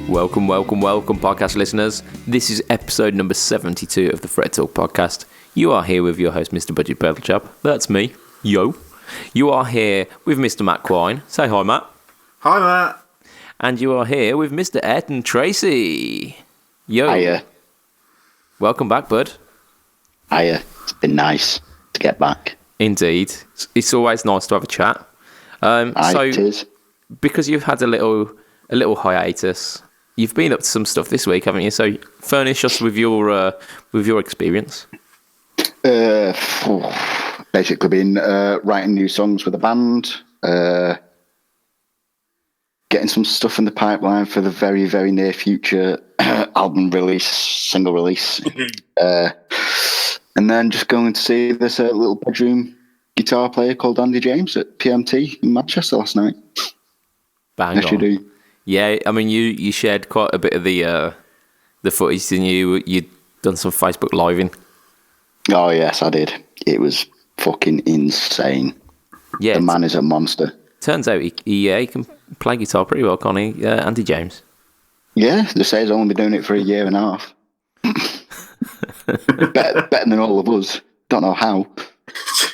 Welcome, podcast listeners. This is episode number 72 of the Fret Talk podcast. You are here with your host, Mr. Budget Pedalchap. That's me. Yo. You are here with Mr. Matt Quine. Say hi, Matt. Hi, Matt. And you are here with Mr. Ayrton Tracy. Yo. Hiya. Welcome back, bud. Hiya. It's been nice to get back. Indeed. It's always nice to have a chat. It is. Because you've had a little hiatus, you've been up to some stuff this week, haven't you? So furnish us with your experience. Basically been writing new songs for the band, getting some stuff in the pipeline for the very, very near future, album release, single release, and then just going to see this little bedroom guitar player called Andy James at PMT in Manchester last night. Bang Yes, on. you do. Yeah, I mean, you shared quite a bit of the footage, didn't you? You'd done some Facebook Living. Oh, yes, I did. It was fucking insane. Yeah, The man is a monster. turns out he can play guitar pretty well, can't he? Andy James. Yeah, they say he's only been doing it for a year and a half. better than all of us. Don't know how.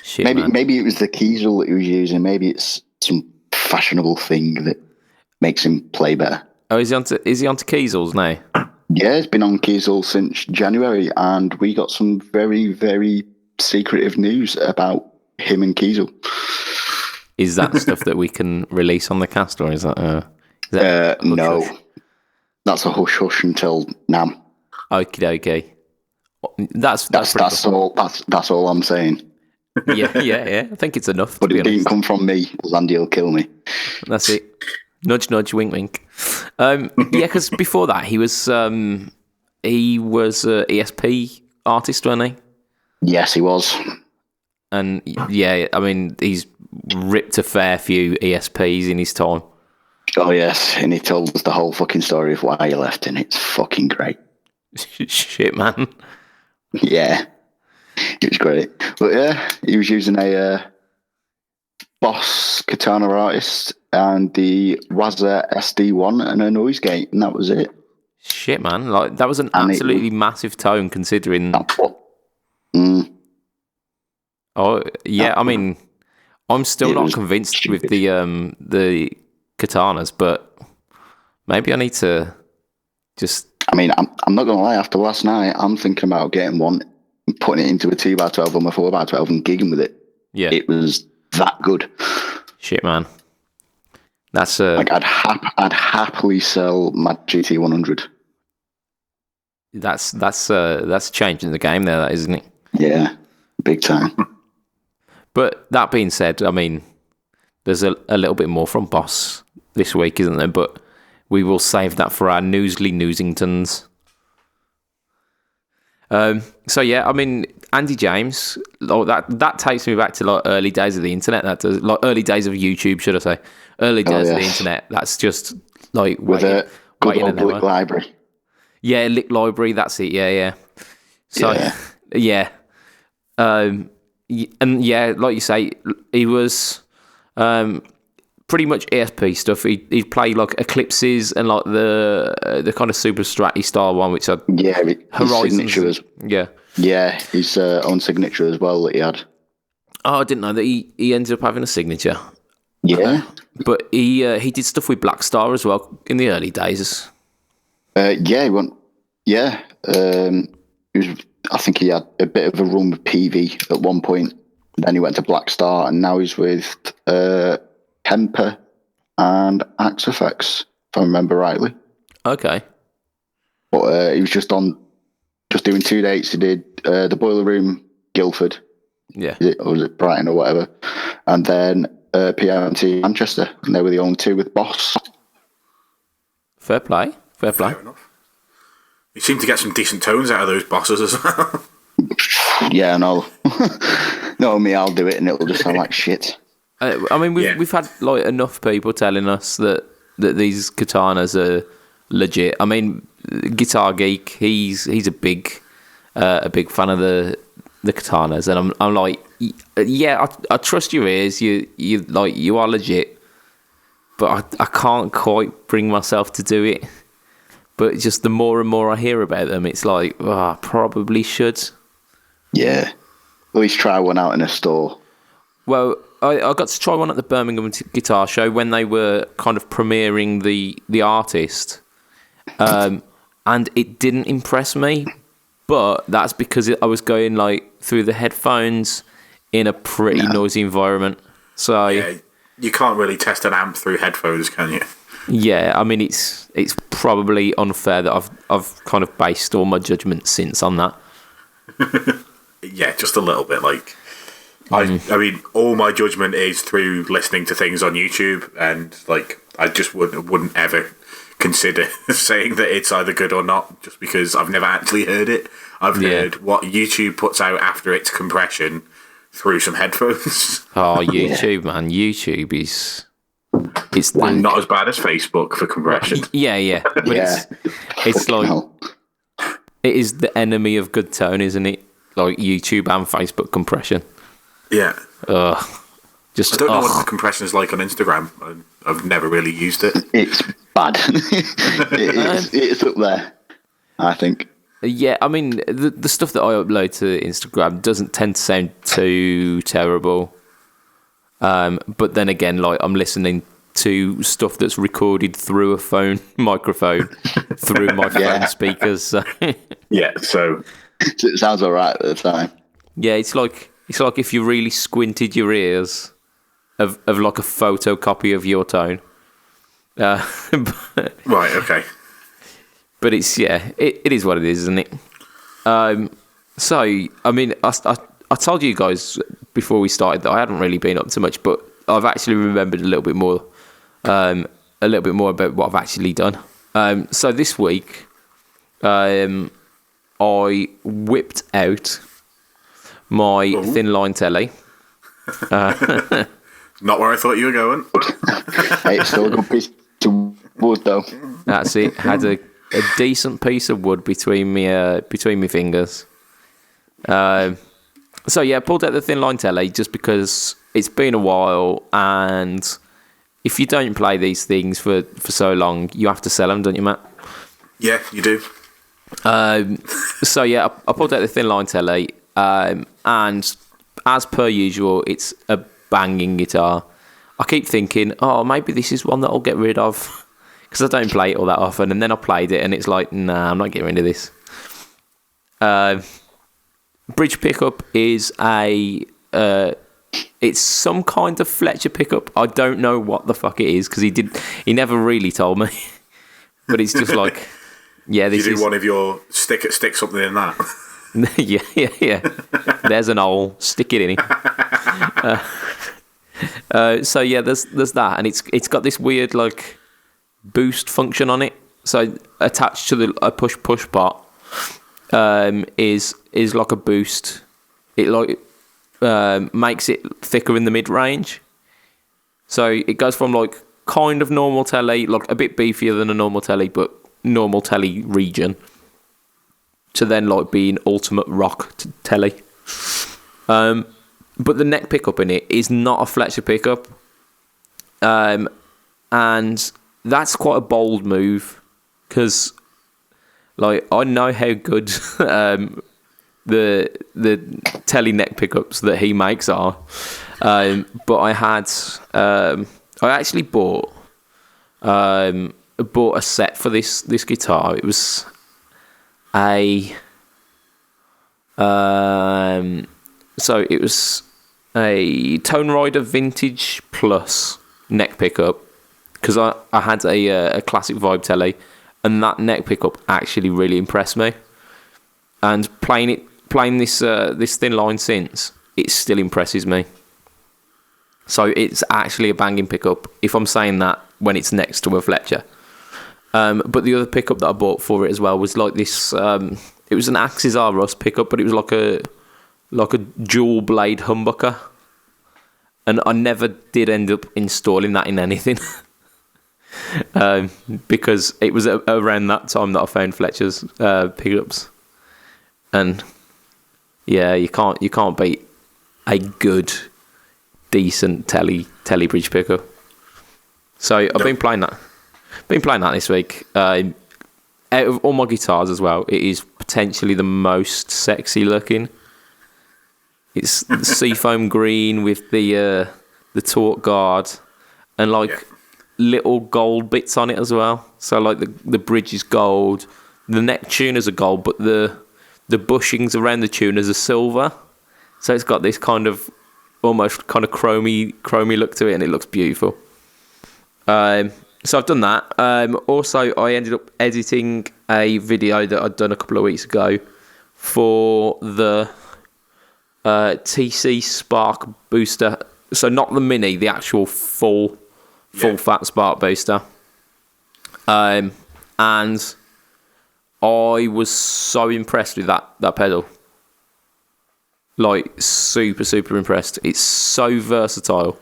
Shit, Maybe it was the Kiesel that he was using. Maybe it's some fashionable thing that makes him play better. Oh, is he onto Kiesels now? Yeah, he's been on Kiesel since January, and we got some very, very secretive news about him and Kiesel. Is that stuff that we can release on the cast, or is that No, hush? that's a hush hush until now. Okay. That's That's all I'm saying. yeah. I think it's enough. But to be it didn't honest. come from me, because Andy will kill me. That's it. Nudge, nudge, wink, wink. Yeah, because before that he was a ESP artist, wasn't he? Yes, he was. And yeah, I mean, he's ripped a fair few ESPs in his time. Oh, yes, and he told us the whole fucking story of why he left, and it's fucking great. Shit, man. Yeah, it was great. But yeah, he was using a Boss Katana artist and the Waza SD1 and a noise gate, and that was it. Shit, man. Like, that was an And absolutely massive tone considering... That's what. Oh, yeah, I mean, I'm still It not was convinced stupid. with the katanas, but maybe I need to just... I mean, I'm not going to lie, after last night, I'm thinking about getting one and putting it into a 2x12 or my 4x12 and gigging with it. Yeah. It was that good. Shit, man. That's Like, I'd happily sell my GT100. that's changing the game there, that isn't it? Yeah, big time. But that being said, I mean, there's a little bit more from Boss this week, isn't there? But we will save that for our Newsingtons. So yeah, I mean, Andy James, that takes me back to like early days of the internet. That does, like early days of YouTube, should I say? Early days of the yes. internet. That's just like With a good waiting old an Lick hour. library. Yeah, Lick Library. That's it. Yeah. So yeah. And yeah, like you say, he was pretty much ESP stuff. He'd play like Eclipses and like the kind of super stratty style one, which are Yeah, his Horizons. signature as Yeah. his own signature as well that he had. Oh, I didn't know that he ended up having a signature. Yeah, But he did stuff with Black Star as well in the early days. he went. Yeah, he was. I think he had a bit of a run with PV at one point. Then he went to Black Star, and now he's with Temper and Axe Effects, if I remember rightly. Okay. But he was just doing 2 dates. He did the Boiler Room, Guildford, Yeah. or was it Brighton or whatever, and then PMT Manchester, and they were the only two with Boss. Fair play. Fair enough. You seem to get some decent tones out of those bosses as well. Yeah, no, no, me, I'll do it, and it'll just sound like shit. I mean, we've had like enough people telling us that these katanas are legit. I mean, Guitar Geek, he's a big fan of the katanas, and I'm like, yeah, I trust your ears. You are legit, but I can't quite bring myself to do it. but just the more and more I hear about them, it's like, oh, I probably should. Yeah. At least try one out in a store. Well, I got to try one at the Birmingham Guitar Show when they were kind of premiering the artist, and it didn't impress me. But that's because I was going like through the headphones in a pretty noisy environment. So Yeah, you can't really test an amp through headphones, can you? yeah, I mean it's probably unfair that I've kind of based all my judgment since on that. Yeah, just a little bit. Like, I mean, all my judgment is through listening to things on YouTube, and like, I just wouldn't ever consider saying that it's either good or not, just because I've never actually heard it. I've heard what YouTube puts out after its compression through some headphones. Oh, YouTube, man, YouTube is it's Not as bad as Facebook for compression. yeah, but it's like Hell. it is the enemy of good tone, isn't it? Like YouTube and Facebook compression. Yeah. Just I don't know what the compression is like on Instagram. I've never really used it. It's bad. It's up there, I think. Yeah, I mean the stuff that I upload to Instagram doesn't tend to sound too terrible. But then again, like I'm listening to stuff that's recorded through a phone microphone through my phone speakers. So Yeah, so It sounds all right at the time. yeah, it's like if you really squinted your ears of like a photocopy of your tone. right, okay. But it's it is what it is, isn't it? So I mean, I told you guys before we started that I hadn't really been up to much, but I've actually remembered a little bit more about what I've actually done. So this week, I whipped out my thin line telly. Not where I thought you were going. Hey, it's still a good piece of wood, though. That's it. Had a decent piece of wood between me fingers. So yeah, pulled out the thin line telly just because it's been a while, and if you don't play these things for so long, you have to sell them, don't you, Matt? Yeah, you do. So yeah, I pulled out the thin line telly, and as per usual, it's a banging guitar. I keep thinking, oh, maybe this is one that I'll get rid of because I don't play it all that often. And then I played it, and it's like, nah, I'm not getting rid of this. Bridge pickup is it's some kind of Fletcher pickup. I don't know what the fuck it is because he never really told me. But it's just like, yeah, this You do is one of your stick something in that. yeah. There's an hole. Stick it in it. So yeah, there's that, and it's got this weird like boost function on it. So attached to a push pot is like a boost. It like makes it thicker in the mid range. So it goes from like kind of normal telly, like a bit beefier than a normal telly, but normal telly region, to then like being ultimate rock telly. But the neck pickup in it is not a Fletcher pickup, and that's quite a bold move because, like, I know how good the telly neck pickups that he makes are, but I actually bought a set for this guitar. It was so it was a Tone Rider Vintage Plus neck pickup because I had a classic Vibe telly, and that neck pickup actually really impressed me. And playing this thin line since, it still impresses me. So it's actually a banging pickup if I'm saying that when it's next to a Fletcher. But the other pickup that I bought for it as well was like this. It was an Axis R Rust pickup, but it was like a dual blade humbucker, and I never did end up installing that in anything because it was around that time that I found Fletcher's pickups, and yeah, you can't beat a good, decent telly bridge pickup. So I've been playing that this week. out of all my guitars as well, it is potentially the most sexy looking. It's the seafoam green with the torque guard and little gold bits on it as well. So like the bridge is gold, the neck tuners are gold, but the bushings around the tuners are silver. So it's got this kind of almost kind of chromy look to it, and it looks beautiful. So I've done that. Also, I ended up editing a video that I'd done a couple of weeks ago for the TC Spark booster. So not the mini, the actual full fat Spark booster. And I was so impressed with that pedal. Like, super impressed. It's so versatile.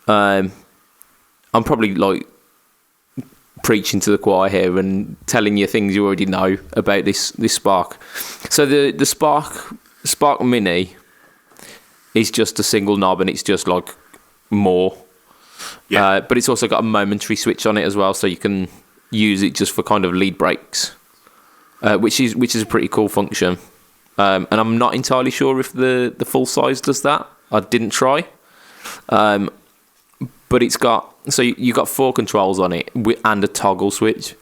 I'm probably like preaching to the choir here and telling you things you already know about this Spark. So the Spark Mini is just a single knob, and it's just like more. Yeah. But it's also got a momentary switch on it as well, so you can use it just for kind of lead breaks, which is a pretty cool function. And I'm not entirely sure if the full size does that. I didn't try. But it's got, so you got 4 controls on it and a toggle switch.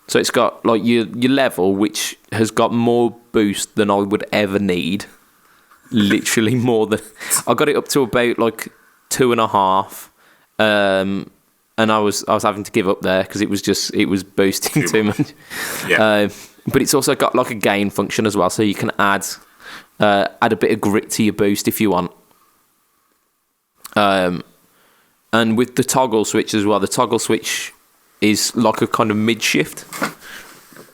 So it's got like your level, which has got more boost than I would ever need. Literally more than, I got it up to about like 2.5. And I was having to give up there because it was boosting too much. Yeah. But it's also got like a gain function as well, so you can add a bit of grit to your boost if you want. And with the toggle switch as well, the toggle switch is like a kind of mid shift.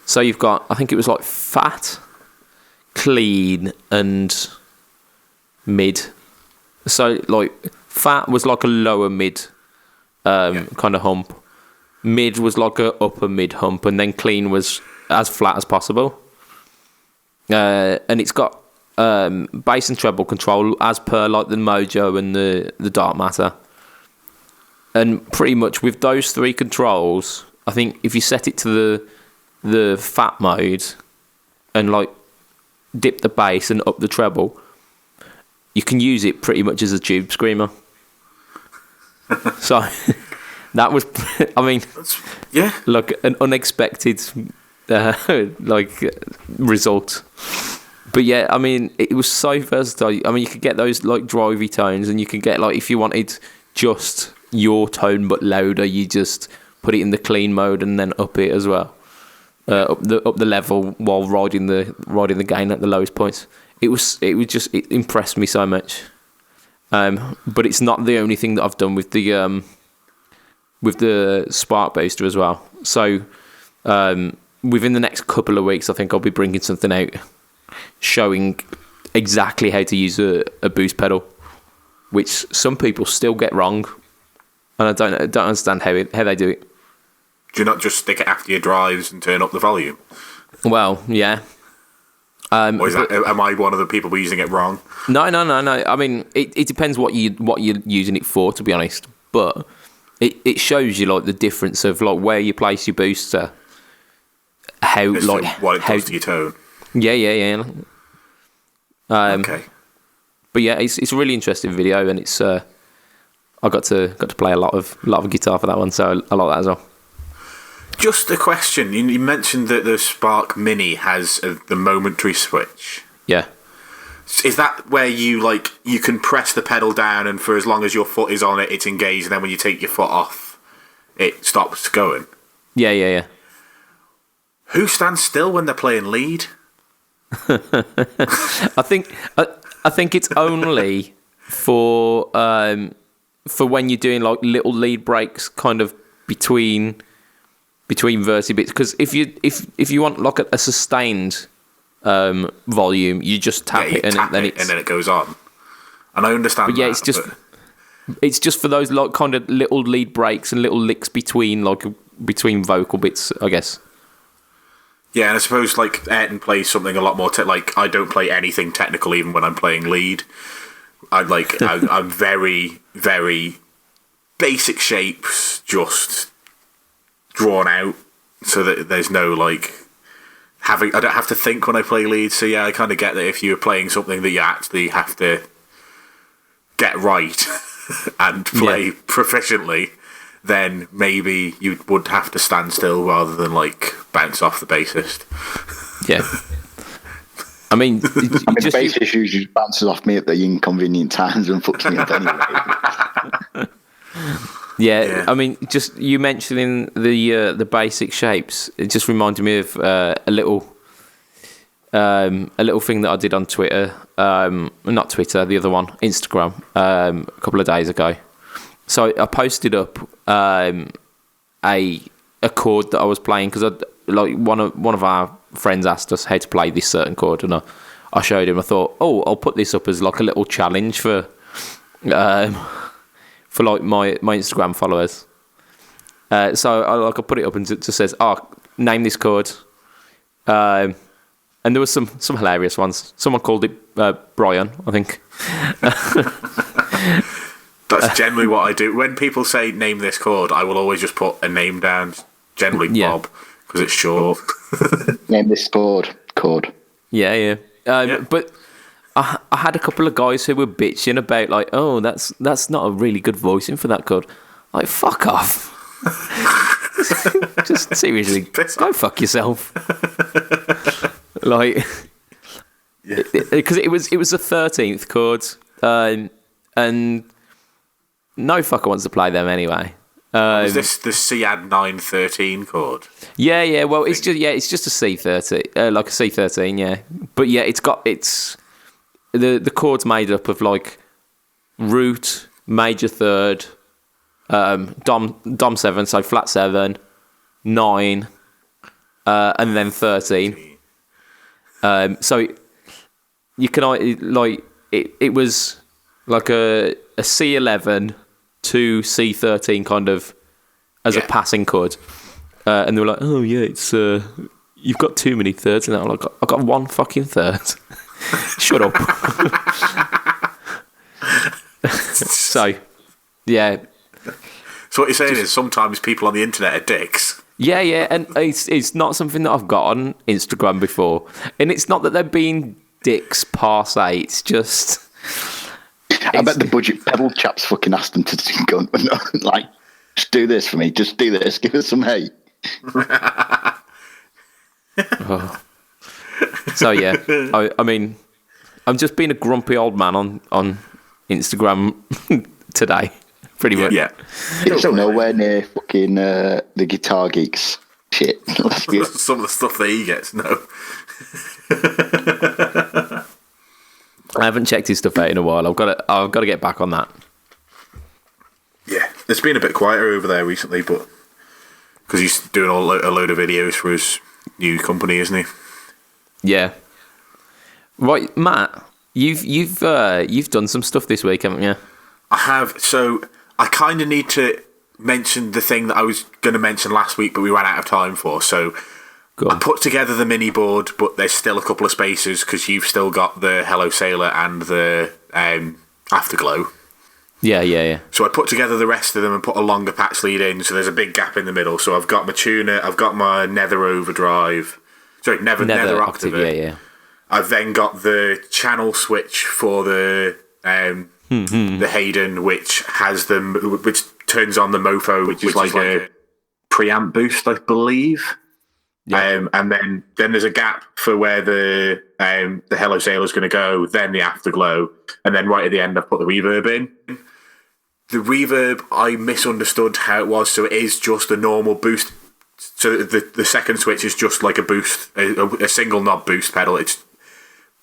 So you've got, I think it was like fat, clean, and mid. So like fat was like a lower mid kind of hump. Mid was like a upper mid hump, and then clean was as flat as possible. And it's got bass and treble control as per like the Mojo and the Dark Matter. And pretty much with those 3 controls, I think if you set it to the fat mode and like dip the bass and up the treble, you can use it pretty much as a tube screamer. So that was, I mean, like an unexpected result. But yeah, I mean, it was so versatile. I mean, you could get those like drivey tones, and you can get like, if you wanted just your tone but louder, you just put it in the clean mode and then up it as well, up the level while riding the gain at the lowest points. It impressed me so much. But it's not the only thing that I've done with the Spark booster as well. So within the next couple of weeks, I think I'll be bringing something out showing exactly how to use a boost pedal, which some people still get wrong, and I don't understand how they do it. Do you not just stick it after your drives and turn up the volume? Well, yeah. Or is that, am I one of the people using it wrong? No. I mean, it depends what you're using it for, to be honest. But it shows you like the difference of like where you place your booster, how like what it does to your tone. Yeah. Okay. But yeah, it's a really interesting video, and it's I got to play a lot of guitar for that one, so I like that as well. Just a question. You mentioned that the Spark Mini has the momentary switch. Yeah. Is that where you can press the pedal down, and for as long as your foot is on it, it's engaged, and then when you take your foot off, it stops going? Yeah. Who stands still when they're playing lead? I think it's only for when you're doing like little lead breaks, kind of between verse bits. Because if you want like a sustained volume, you just tap it and then it goes on. And I understand. But yeah, it's just for those like kind of little lead breaks and little licks between vocal bits, I guess. Yeah, and I suppose like Ayrton plays something a lot more like I don't play anything technical even when I'm playing lead. I'm very, very basic shapes, just drawn out, so that there's no like I don't have to think when I play leads. So yeah, I kind of get that if you're playing something that you actually have to get right and play proficiently, then maybe you would have to stand still rather than like bounce off the bassist. Yeah. I mean, the bassist usually bounces off me at the inconvenient times and fucks me up anyway. Yeah, I mean, just you mentioning the basic shapes, it just reminded me of a little thing that I did on Twitter, not Twitter, the other one, Instagram, a couple of days ago. So I posted up a chord that I was playing because like one of our friends asked us how to play this certain chord, and I showed him. I thought, I'll put this up as like a little challenge for like my Instagram followers. So I put it up and it just says, name this chord. And there was some hilarious ones. Someone called it Brian, I think. That's generally what I do. When people say name this chord, I will always just put a name down, generally Bob, because it's short. Name this chord. Yeah. But I had a couple of guys who were bitching about like, that's not a really good voicing for that chord. Like, fuck off. Just seriously, go fuck yourself. Like, because it was a 13th chord, and no fucker wants to play them anyway. Is this the C-add 913 chord? Yeah. Well, it's just a C13, like a C13. Yeah, but yeah, it's the chord's made up of like root, major third, dom 7, so flat 7, 9, and then 13. So you can like it was like a C11 to C13 kind of as a passing chord, and they were like, it's you've got too many thirds, and I'm like, I got one fucking third. Shut up. So yeah. So what you're saying is sometimes people on the internet are dicks. Yeah, and it's not something that I've got on Instagram before, and it's not that they're being dicks per se. It's just. I bet the budget pedal chaps fucking asked them to go like, just do this for me. Just do this. Give us some hate. So yeah, I mean, I'm just being a grumpy old man on Instagram today, pretty much. Yeah, it's nowhere near fucking the Guitar Geeks shit. Some of the stuff that he gets, no. I haven't checked his stuff out in a while. I've got to get back on that. Yeah, it's been a bit quieter over there recently, but because he's doing a load of videos for his new company, isn't he? Yeah. Right, Matt, you've done some stuff this week, haven't you? I have. So I kind of need to mention the thing that I was going to mention last week, but we ran out of time for. So I put together the mini board, but there's still a couple of spaces because you've still got the Hello Sailor and the Afterglow. Yeah. So I put together the rest of them and put a longer patch lead in, so there's a big gap in the middle. So I've got my tuner, I've got my Nether Overdrive, Nether Octave. Yeah. I've then got the channel switch for the Hayden, which turns on the Mofo, which is like a preamp boost, I believe. Yeah. And then there's a gap for where the Hello Sailor is going to go, then the Afterglow, and then right at the end I've put the reverb in. The reverb, I misunderstood how it was, so it is just a normal boost. So the second switch is just like a boost, a single knob boost pedal. It's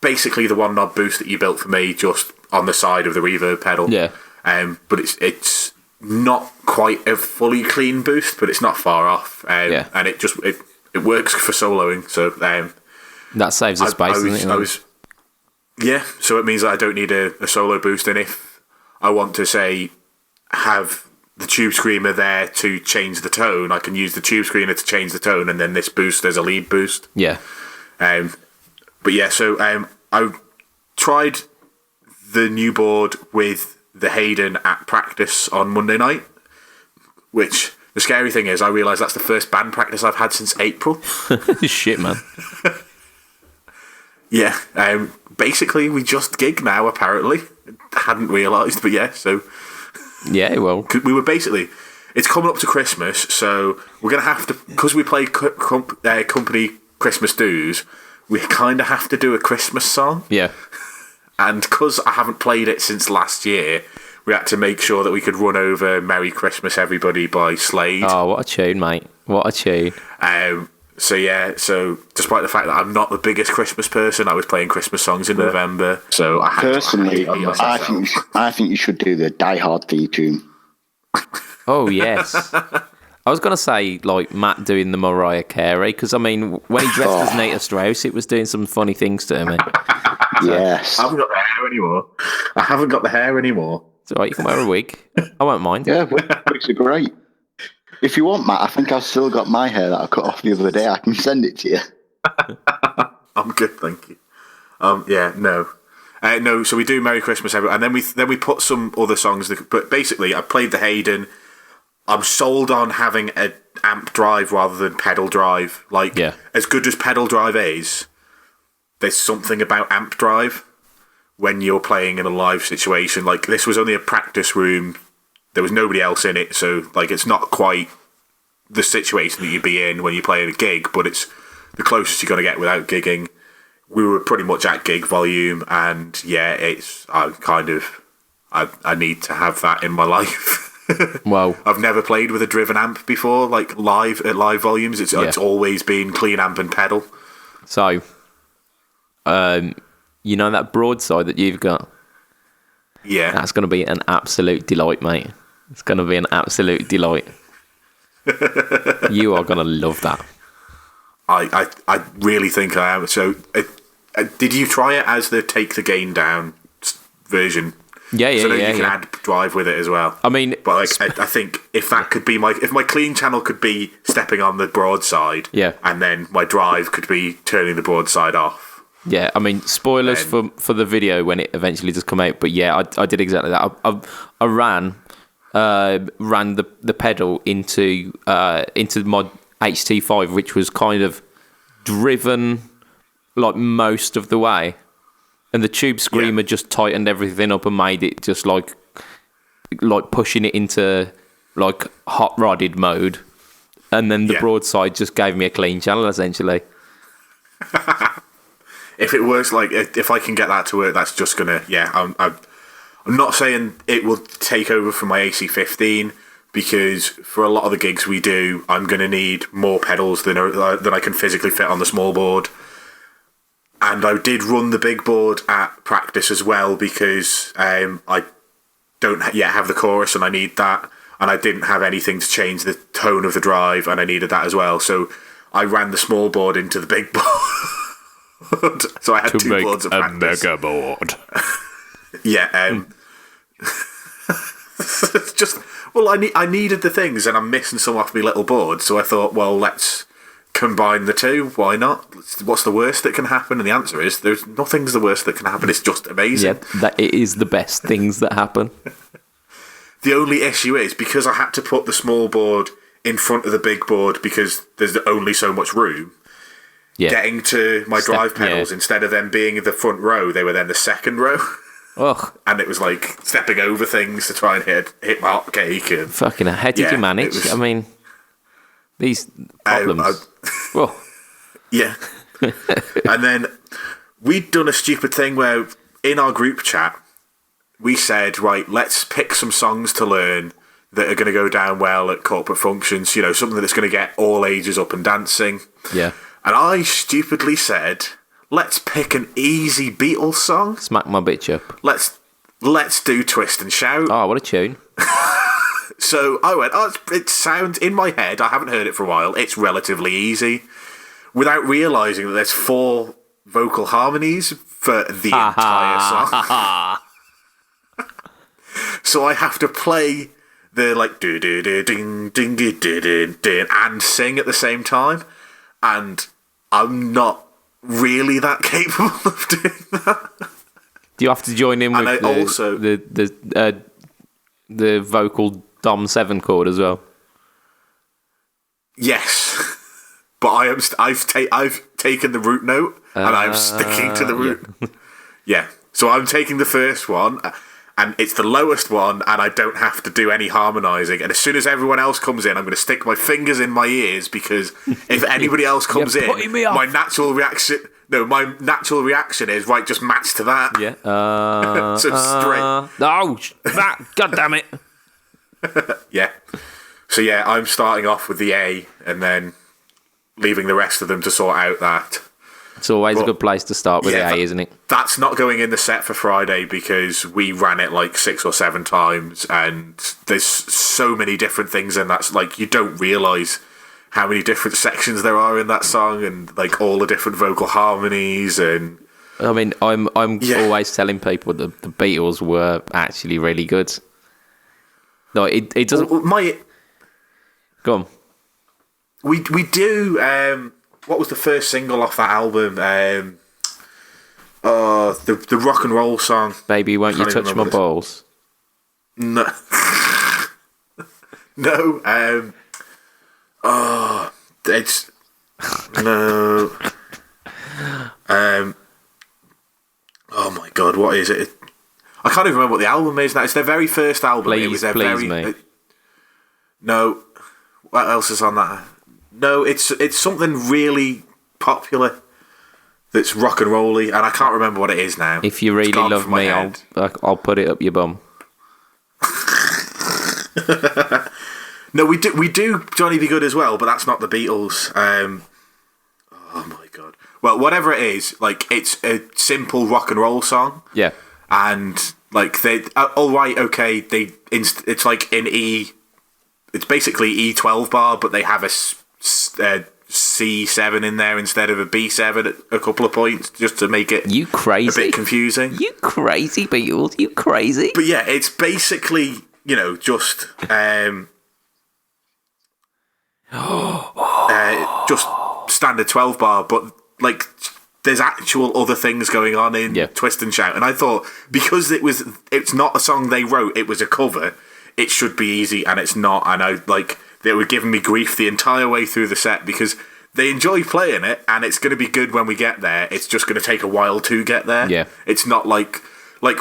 basically the one knob boost that you built for me, just on the side of the reverb pedal. Yeah. But it's not quite a fully clean boost, but it's not far off. And it works for soloing. So that saves the space, doesn't it? Yeah, so it means that I don't need a solo boost, and if I want to say have the Tube Screamer there to change the tone, I can use the Tube Screamer to change the tone, and then this boost, there's a lead boost. Yeah. But yeah, so I tried the new board with the Hayden at practice on Monday night, which The scary thing is, I realise that's the first band practice I've had since April. Shit, man. Yeah, basically we just gig now. Apparently, hadn't realised, but yeah. So Yeah, well, we were basically. It's coming up to Christmas, so we're gonna have to, because we played company Christmas dues. We kind of have to do a Christmas song, yeah. and because I haven't played it since last year, we had to make sure that we could run over "Merry Christmas, Everybody" by Slade. Oh, what a tune, mate. What a tune. So despite the fact that I'm not the biggest Christmas person, I was playing Christmas songs in November. So I had Personally, to beat myself. I think you should do the Die Hard theme tune. Oh, yes. I was going to say, like, Matt doing the Mariah Carey, because, I mean, when he dressed as Nate Strauss, it was doing some funny things to him. Yes. I haven't got the hair anymore. It's all right, you can wear a wig. I won't mind. Yeah, wigs are great. If you want, Matt, I think I've still got my hair that I cut off the other day. I can send it to you. I'm good, thank you. No. So we do "Merry Christmas, Everybody," and then we put some other songs. But basically, I played the Hayden. I'm sold on having an amp drive rather than pedal drive. Like, as good as pedal drive is, there's something about amp drive when you're playing in a live situation. Like, this was only a practice room. There was nobody else in it, so like it's not quite the situation that you'd be in when you play in a gig, but it's the closest you're going to get without gigging. We were pretty much at gig volume, and yeah, I need to have that in my life. Well, I've never played with a driven amp before, like live at live volumes. It's always been clean amp and pedal. so, you know that broadside that you've got? Yeah, That's going to be an absolute delight, mate. It's going to be an absolute delight. You are going to love that. I really think I am. So, did you try it as the take the gain down version? Yeah. So you can add drive with it as well. I mean, but like, I think if that could be if my clean channel could be stepping on the broadside, and then my drive could be turning the broadside off. Yeah, I mean, spoilers for the video when it eventually does come out. But yeah, I did exactly that. I ran the pedal into my HT5, which was kind of driven like most of the way. And the Tube Screamer just tightened everything up and made it just like pushing it into like hot rodded mode. And then the broadside just gave me a clean channel essentially. If it works, like if I can get that to work, that's just gonna I'm not saying it will take over from my AC15, because for a lot of the gigs we do, I'm gonna need more pedals than I can physically fit on the small board. And I did run the big board at practice as well, because I don't yet have the chorus and I need that, and I didn't have anything to change the tone of the drive and I needed that as well. So I ran the small board into the big board. So I had two boards of practice. Mega board. It's just, well, I needed the things and I'm missing some off my little board, so I thought, well, let's combine the two. Why not? What's the worst that can happen? And the answer is there's nothing's the worst that can happen. It's just amazing. Yeah, that it is the best things that happen. The only issue is, because I had to put the small board in front of the big board because there's only so much room. Yeah. Getting to my drive pedals, instead of them being in the front row, they were then the second row. Ugh. And it was like stepping over things to try and hit my hot cake. And fucking hell, how did you manage? I mean, these problems. Yeah. And then we'd done a stupid thing where in our group chat, we said, right, let's pick some songs to learn that are going to go down well at corporate functions, you know, something that's going to get all ages up and dancing. Yeah. And I stupidly said, let's pick an easy Beatles song. Smack my bitch up. Let's do Twist and Shout. Oh, what a tune. So I went, it sounds, in my head, I haven't heard it for a while, it's relatively easy, without realising that there's 4 vocal harmonies for the entire song. So I have to play the, like, do-do-do-ding-ding-ding-ding, and sing at the same time, and I'm not really that capable of doing that. Do you have to join in with the vocal Dom 7 chord as well? Yes, but I've taken the root note and I'm sticking to the root. Yeah, so I'm taking the first one, and it's the lowest one, and I don't have to do any harmonising. And as soon as everyone else comes in, I'm going to stick my fingers in my ears, because if anybody else comes in, my natural reaction is right. Just match to that. Yeah. So straight. No, God damn it. Yeah. So yeah, I'm starting off with the A, and then leaving the rest of them to sort out that. It's always a good place to start with the A, isn't it? That's not going in the set for Friday, because we ran it like 6 or 7 times, and there's so many different things in that. Like, you don't realise how many different sections there are in that song, and like all the different vocal harmonies. And I mean, I'm always telling people that the Beatles were actually really good. No, it doesn't. Go on. We do. What was the first single off that album? The rock and roll song. Baby, won't you touch my balls? No. No. It's no. Oh my God, what is it? I can't even remember what the album is now. It's their very first album. It was their me. No. What else is on that? No, it's something really popular that's rock and rolly, and I can't remember what it is now. If you really love me, I'll put it up your bum. No, we do Johnny Be Good as well, but that's not the Beatles. Oh my God. Well, whatever it is, like, it's a simple rock and roll song. Yeah. And like they, all right, okay, it's like in E. It's basically E12 bar, but they have a C7 in there instead of a B7 at a couple of points, just to make it a bit confusing. You crazy Beatles, you crazy. But yeah, it's basically, just just standard 12 bar, but like there's actual other things going on in Twist and Shout. And I thought, because it's not a song they wrote, it was a cover, it should be easy, and it's not. And they were giving me grief the entire way through the set, because they enjoy playing it, and it's going to be good when we get there. It's just going to take a while to get there. Yeah. It's not like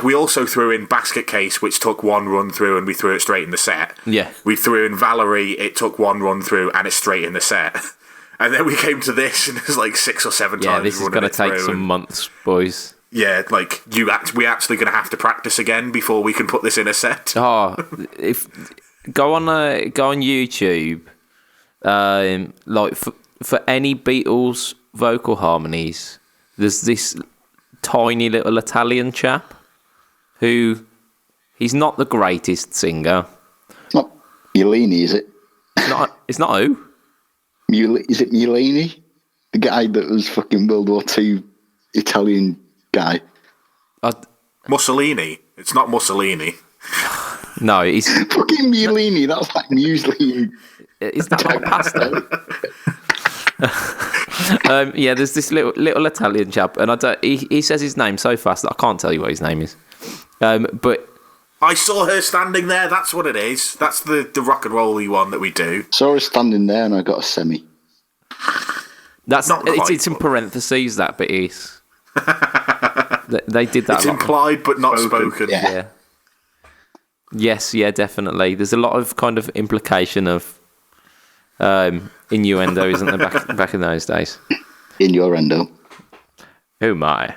we also threw in Basket Case, which took one run through, and we threw it straight in the set. Yeah. We threw in Valerie, it took one run through, and it's straight in the set. And then we came to this, and it was like 6 or 7 times. Yeah, this is going to take some months, boys. Yeah, like we actually going to have to practice again before we can put this in a set. Oh, go on YouTube, like for any Beatles vocal harmonies, there's this tiny little Italian chap who he's not the greatest singer. It's not Mulini, is it? It's not who? Is it Mulini? The guy that was fucking World War II Italian guy. Mussolini. It's not Mussolini. No, he's fucking Mulini. That's like muesli. Is that like pasta? Yeah, there's this little Italian chap, and he says his name so fast that I can't tell you what his name is. But I saw her standing there. That's what it is. That's the rock and rolly one that we do. Saw her standing there, and I got a semi. That's it's in parentheses. That bit is. They did that. It's implied but not spoken. Yeah. Yes, yeah, definitely. There's a lot of kind of implication of innuendo, isn't there, back in those days? Innuendo. Oh my.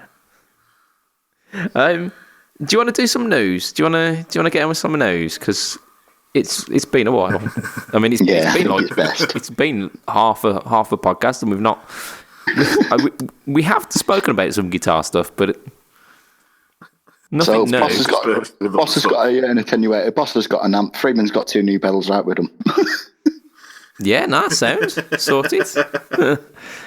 Do you want to do some news? Do you want to get on with some news? Because it's been a while. I mean, it's been half a podcast, and we've not. We have spoken about some guitar stuff, but nothing new. Boss has got an attenuator. Boss has got an amp. Freeman's got 2 new pedals out with him. Yeah, sounds sorted.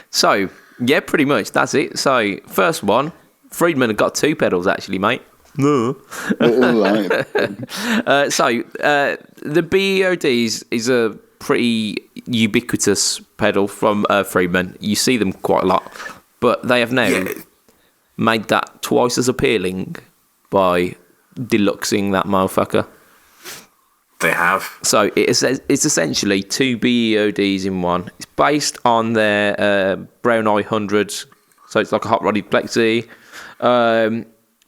So, yeah, pretty much that's it. So, first one, Friedman had got 2 pedals actually, mate. No. The BEOD is a pretty ubiquitous pedal from Friedman. You see them quite a lot, but they have now made that twice as appealing by deluxing that motherfucker. They have. So it's essentially two BEODs in one. It's based on their Brown Eye 100, so it's like a hot rodded plexi.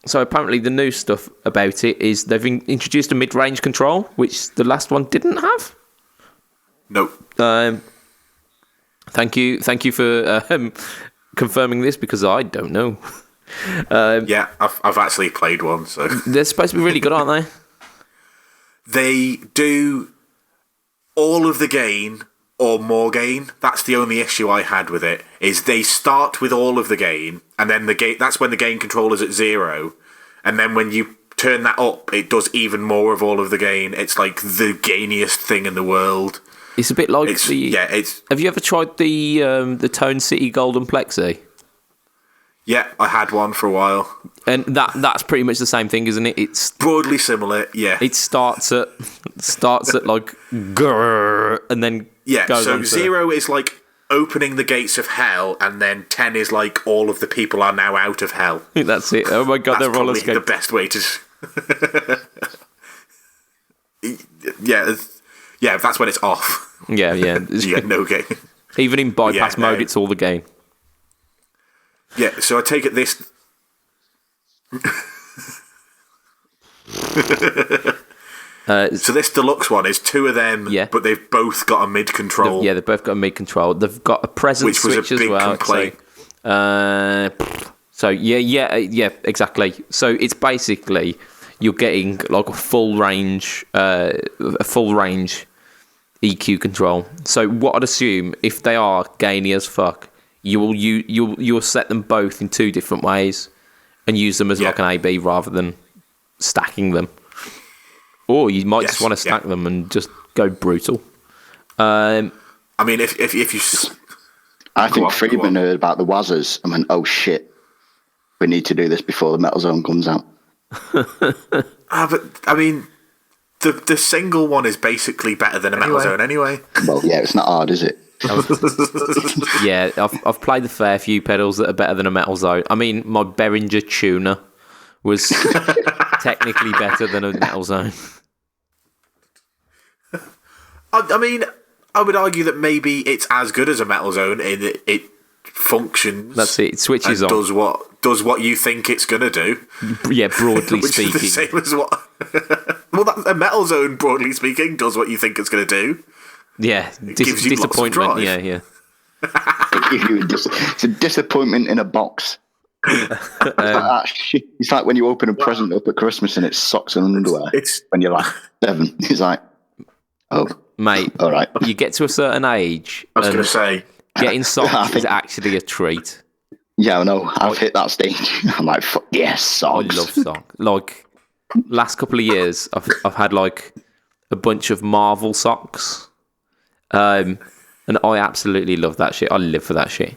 So apparently the new stuff about it is they've introduced a mid-range control, which the last one didn't have. Nope. Thank you for confirming this, because I don't know. Yeah, I've actually played one, so They're supposed to be really good, aren't they? they do all of the gain or more gain. That's the only issue I had with it. Is they start with all of the gain, and then that's when the gain control is at 0, and then when you turn that up, it does even more of all of the gain. It's like the gainiest thing in the world. It's a bit like Have you ever tried the Tone City Golden Plexi? Yeah, I had one for a while. And that's pretty much the same thing, isn't it? It's broadly similar, yeah. It starts at like grrr, and then goes so on to 0 is like opening the gates of hell, and then 10 is like all of the people are now out of hell. That's it. Oh my god, that's they're roller probably skating. the best way to. Yeah, that's when it's off. Yeah. You get no game. Even in bypass mode, it's all the game. Yeah, so I take it this. So this deluxe one is 2 of them, but they've both got a mid control. They've both got a mid control. They've got a presence switch as well. Complaint. So exactly. So it's basically you're getting like a full range EQ control. So what I'd assume, if they are gainy as fuck, you'll set them both in 2 different ways and use them as like an AB rather than stacking them. Or you might just want to stack them and just go brutal. I mean, if you... I think Friedman heard about the Wazzers and went, oh shit, we need to do this before the Metal Zone comes out. But, I mean, the single one is basically better than a Metal Zone anyway. Well, yeah, it's not hard, is it? Yeah, I've played the fair few pedals that are better than a Metal Zone. I mean, my Behringer tuner was technically better than a Metal Zone. I mean, I would argue that maybe it's as good as a Metal Zone in that it functions. That's it. It switches and on. Does what you think it's gonna do. Yeah, broadly Which speaking. is the same as what. Well, a Metal Zone, broadly speaking, does what you think it's gonna do. Yeah, gives you disappointment. lots of drive. Yeah. It's a disappointment in a box. It's like when you open a present up at Christmas and it's socks and underwear. When you're like 7, it's like, oh, mate, all right. You get to a certain age. I was going to say, getting socks is actually a treat. Yeah, I know. I've hit that stage. I'm like, fuck yes, socks. I love socks. Like last couple of years, I've had like a bunch of Marvel socks, and I absolutely love that shit. I live for that shit.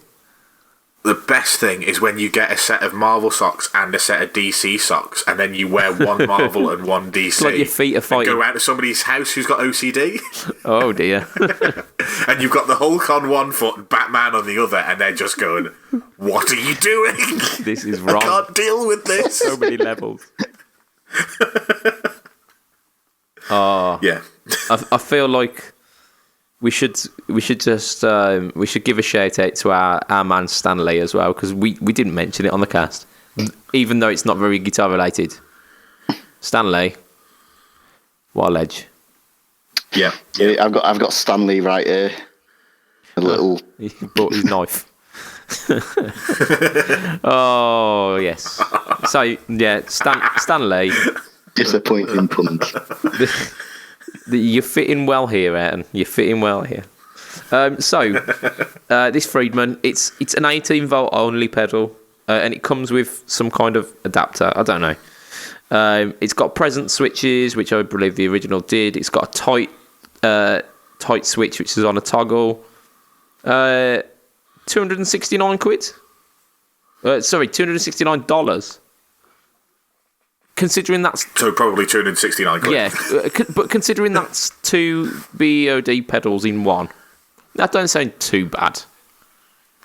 The best thing is when you get a set of Marvel socks and a set of DC socks, and then you wear one Marvel and one DC. It's like your feet are fighting. Go out to somebody's house who's got OCD. Oh dear. And you've got the Hulk on one foot and Batman on the other, and they're just going, "What are you doing? This is wrong. I can't deal with this." So many levels. Oh yeah. I feel like we should just give a shout out to our man Stanley as well, because we didn't mention it on the cast, even though it's not very guitar related. Stanley, what a ledge. Yeah. I've got Stanley right here. A little. He brought his knife. Oh yes. So yeah, Stanley. Disappointing puns. You're fitting well here, Ayrton. You're fitting well here. This Friedman, it's an 18 volt only pedal, and it comes with some kind of adapter. I don't know. It's got presence switches, which I believe the original did. It's got a tight switch, which is on a toggle. 269 quid. Sorry, $269. Considering that's... So probably 269 quid. Yeah, but considering that's 2 BOD pedals in one, that don't sound too bad.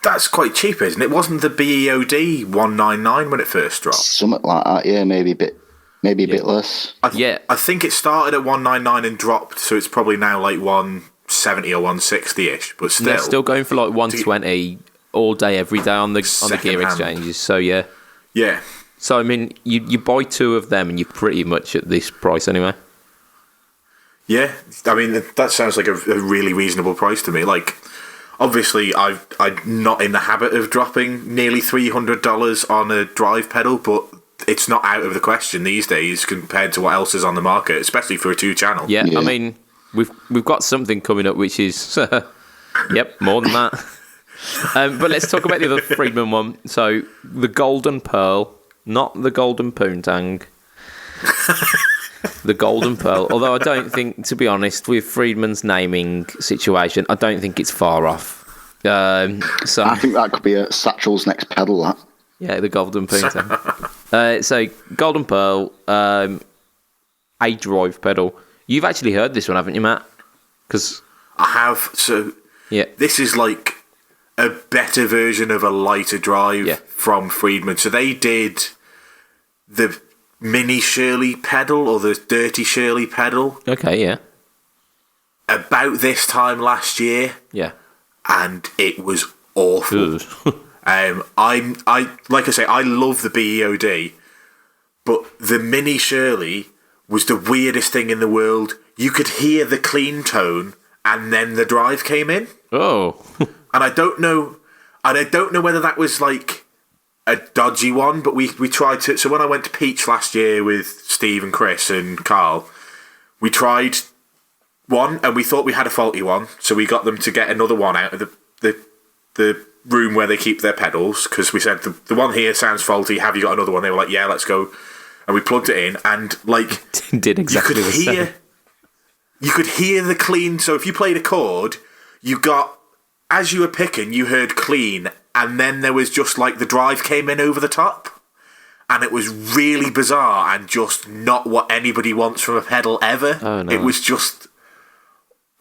That's quite cheap, isn't it? Wasn't the BEOD 199 when it first dropped? Something like that, yeah, maybe a bit maybe a bit less. I think it started at 199 and dropped, so it's probably now like 170 or 160-ish, but still. They're still going for like 120 all day, every day on the gear exchanges. So yeah. Yeah. So I mean, you buy two of them and you're pretty much at this price anyway. Yeah, I mean that sounds like a really reasonable price to me. Like, obviously, I'm not in the habit of dropping nearly $300 on a drive pedal, but it's not out of the question these days compared to what else is on the market, especially for a 2-channel. Yeah, I mean, we've got something coming up which is, yep, more than that. But let's talk about the other Friedman one. So the Golden Pearl, not the Golden Poontang. The Golden Pearl. Although I don't think, to be honest, with Friedman's naming situation, I don't think it's far off. So I think that could be a Satchel's next pedal, that. Yeah, the Golden Poontang. So Golden Pearl, a drive pedal. You've actually heard this one, haven't you, Matt? Because I have. So yeah, this is like a better version of a lighter drive from Friedman. So they did the Mini Shirley pedal or the Dirty Shirley pedal. Okay, yeah. About this time last year. Yeah. And it was awful. I like I say, I love the BEOD, but the Mini Shirley was the weirdest thing in the world. You could hear the clean tone and then the drive came in. Oh. And I don't know whether that was like a dodgy one, but we tried to. So when I went to Peach last year with Steve and Chris and Carl, we tried one and we thought we had a faulty one, so we got them to get another one out of the room where they keep their pedals, because we said the one here sounds faulty. Have you got another one? They were like, yeah, let's go. And we plugged it in, and like did exactly the same. You could hear the clean. So if you played a chord, you got, as you were picking, you heard clean, and then there was just like the drive came in over the top, and it was really bizarre and just not what anybody wants from a pedal ever. Oh, no. It was just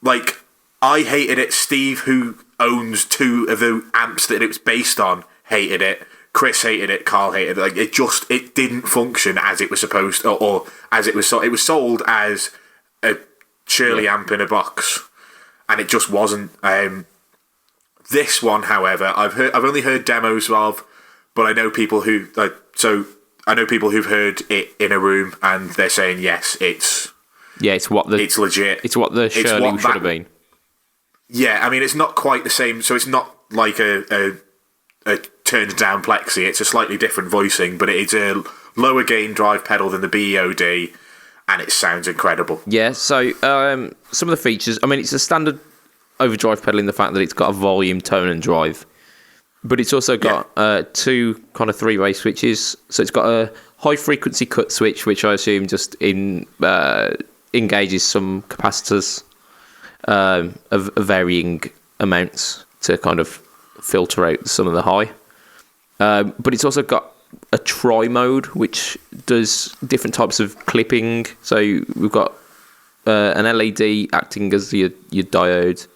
like, I hated it. Steve, who owns two of the amps that it was based on, hated it. Chris hated it. Carl hated it. Like, it didn't function as it was supposed to, or as it was sold. It was sold as a Shirley amp in a box, and it just wasn't. This one, however, I've only heard demos of, but I know people who I know people who've heard it in a room, and they're saying yes, it's legit. It's what the Shirley should have been. Yeah, I mean, it's not quite the same. So it's not like a turned down Plexi. It's a slightly different voicing, but it's a lower gain drive pedal than the BEOD, and it sounds incredible. Yeah. So some of the features. I mean, it's a standard overdrive pedal in the fact that it's got a volume, tone, and drive, but it's also got two kind of 3-way switches. So it's got a high frequency cut switch, which I assume just engages some capacitors of varying amounts to kind of filter out some of the high. But it's also got a tri mode, which does different types of clipping. So we've got an LED acting as your diode,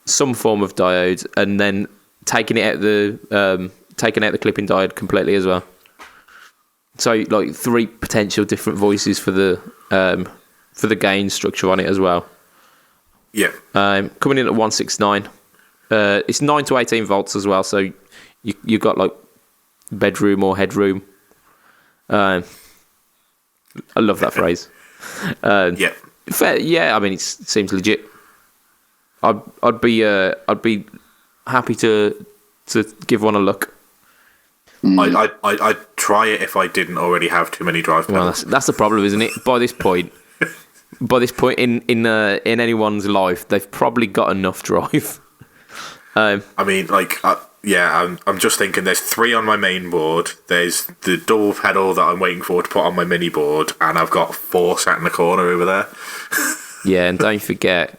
some form of diode, and then taking out the clipping diode completely as well. So like 3 potential different voices for the gain structure on it as well. Yeah. Coming in at 169. It's 9 to 18 volts as well, so you got like bedroom or headroom. I love that phrase. Yeah. Fair, yeah, I mean, it seems legit. I'd be happy to give one a look. I'd try it if I didn't already have too many drive pedals. Well, that's the problem, isn't it? By this point in anyone's life, they've probably got enough drive. I mean, like, I'm just thinking. There's 3 on my main board. There's the double pedal that I'm waiting for to put on my mini board, and I've got 4 sat in the corner over there. Yeah, and don't forget,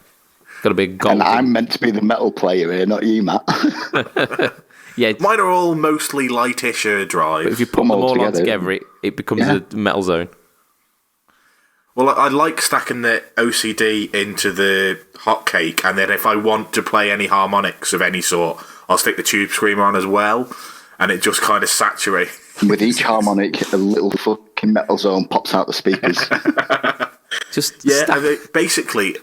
got to be a golden. And I'm meant to be the metal player here, not you, Matt. Yeah, mine are all mostly lightisher drives. But if you put them all on together, it becomes a metal zone. Well, I like stacking the OCD into the hotcake, and then if I want to play any harmonics of any sort, I'll stick the Tube Screamer on as well, and it just kind of saturates. With each harmonic, a little fucking fucking Metal Zone pops out the speakers. Just Yeah, I mean, basically,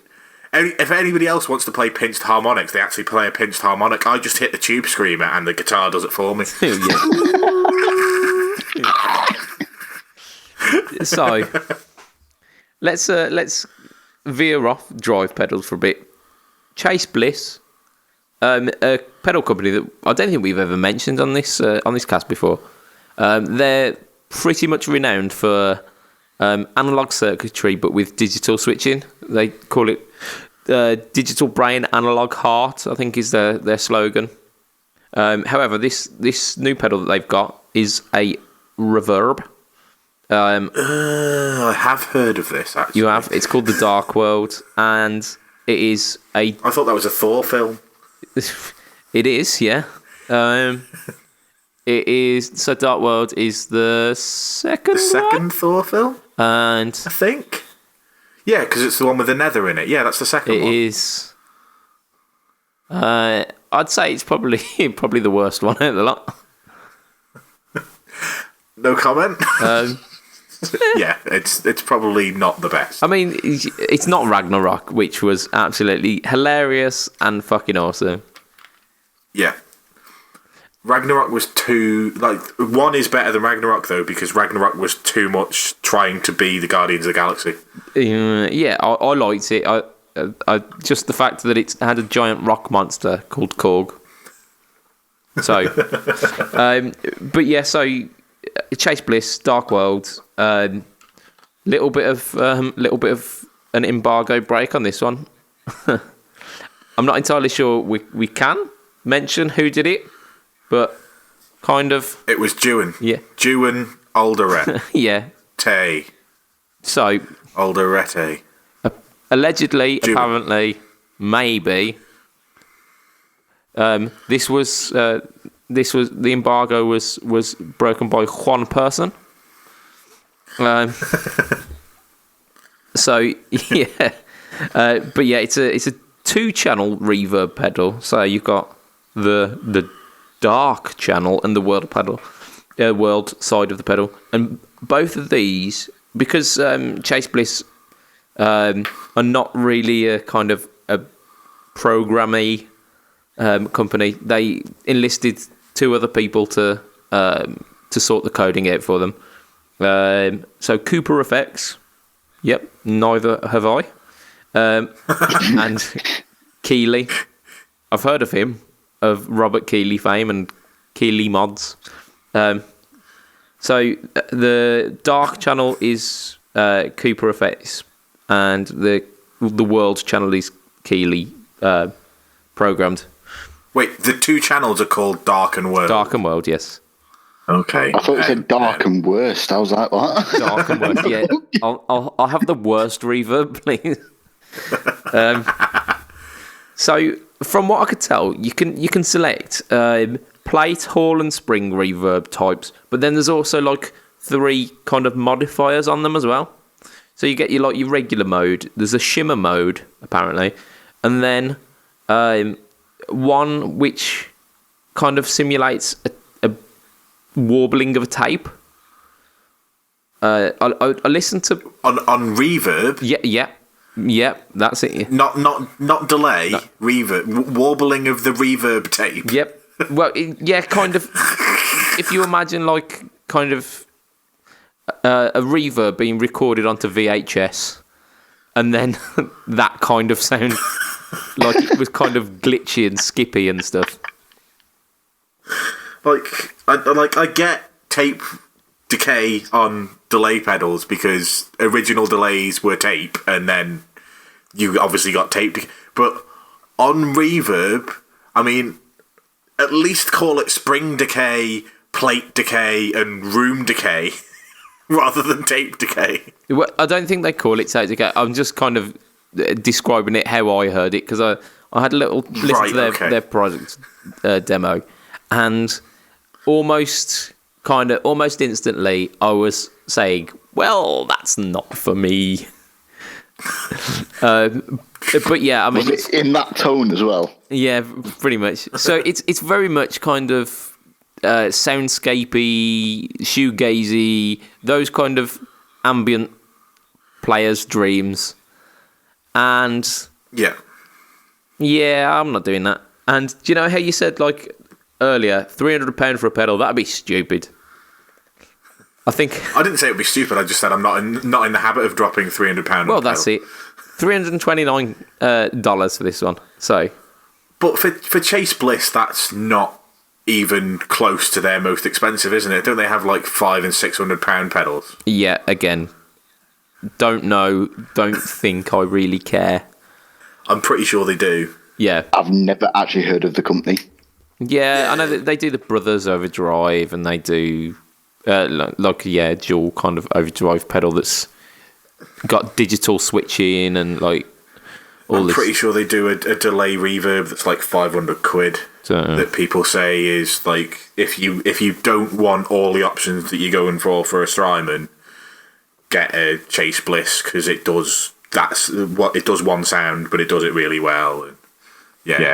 if anybody else wants to play pinched harmonics, they actually play a pinched harmonic. I just hit the tube screamer and the guitar does it for me. So let's veer off drive pedals for a bit. Chase Bliss, a pedal company that I don't think we've ever mentioned on this cast before. They're pretty much renowned for analog circuitry, but with digital switching. They call it digital brain, analog heart, I think is their slogan. However, this new pedal that they've got is a reverb. I have heard of this, actually. You have. It's called the Dark World, and it is I thought that was a Thor film. It is, yeah. It is. So Dark World is the second Thor film, and I think. Yeah, because it's the one with the nether in it. Yeah, that's the second one. It is. I'd say it's probably the worst one out of the lot. No comment. Yeah, it's probably not the best. I mean, it's not Ragnarok, which was absolutely hilarious and fucking awesome. Yeah. Ragnarok was one is better than Ragnarok, though, because Ragnarok was too much trying to be the Guardians of the Galaxy. Yeah, I liked it. I just the fact that it had a giant rock monster called Korg. So, but yeah, so Chase Bliss, Dark World, little bit of an embargo break on this one. I'm not entirely sure we can mention who did it, but kind of. It was Dewan. Yeah. Dewan Alderete. Yeah. Tay. So. Alderete. Allegedly, Dewan. apparently, maybe. This was the embargo was broken by one person. So yeah, but yeah, it's a 2-channel reverb pedal. So you've got the dark channel and the world side of the pedal, and both of these, because Chase Bliss are not really a kind of a programmy company. They enlisted 2 other people to sort the coding out for them. So Cooper Effects, yep, neither have I. And Keeley, I've heard of him, of Robert Keeley fame and Keeley mods. So the dark channel is Cooper Effects, and the world channel is Keeley programmed. Wait, the 2 channels are called Dark and World. Dark and World, yes. Okay. I thought it said dark and worst. I was like, what? Dark and worst. Yeah, I'll have the worst reverb, please. So from what I could tell, you can select plate, hall, and spring reverb types, but then there's also like 3 kind of modifiers on them as well. So you get your regular mode. There's a shimmer mode apparently, and then one which kind of simulates a warbling of a tape. I listened to on reverb. Yeah, that's it. Not delay. No. Reverb, warbling of the reverb tape. Yep. Well, yeah, kind of. If you imagine like kind of a reverb being recorded onto VHS, and then that kind of sound, like it was kind of glitchy and skippy and stuff. I get tape decay on delay pedals because original delays were tape, and then you obviously got tape decay. But on reverb, I mean, at least call it spring decay, plate decay, and room decay, rather than tape decay. Well, I don't think they call it tape decay. I'm just kind of describing it how I heard it, because I had a little listen to their product demo, and almost instantly I was saying, well, that's not for me. But yeah, I mean, was it in that tone as well? Yeah, pretty much. So it's very much kind of soundscapey, shoegazy, those kind of ambient players' dreams. And Yeah. yeah, I'm not doing that. And do you know how you said like earlier, £300 for a pedal? That'd be stupid. I think. I didn't say it would be stupid. I just said I'm not in the habit of dropping £300. Well, that's it. $329 for this one. So. But for Chase Bliss, that's not even close to their most expensive, isn't it? Don't they have like £500 and £600 pedals? Yeah, again, don't know, don't think I really care. I'm pretty sure they do. Yeah. I've never actually heard of the company. Yeah, I know that they do the Brothers Overdrive, and they do dual kind of overdrive pedal that's got digital switching and like all I'm this. pretty sure they do a delay reverb that's like £500 that people say is like if you don't want all the options that you're going for a Strymon, get a Chase Bliss because it does one sound, but it does it really well. And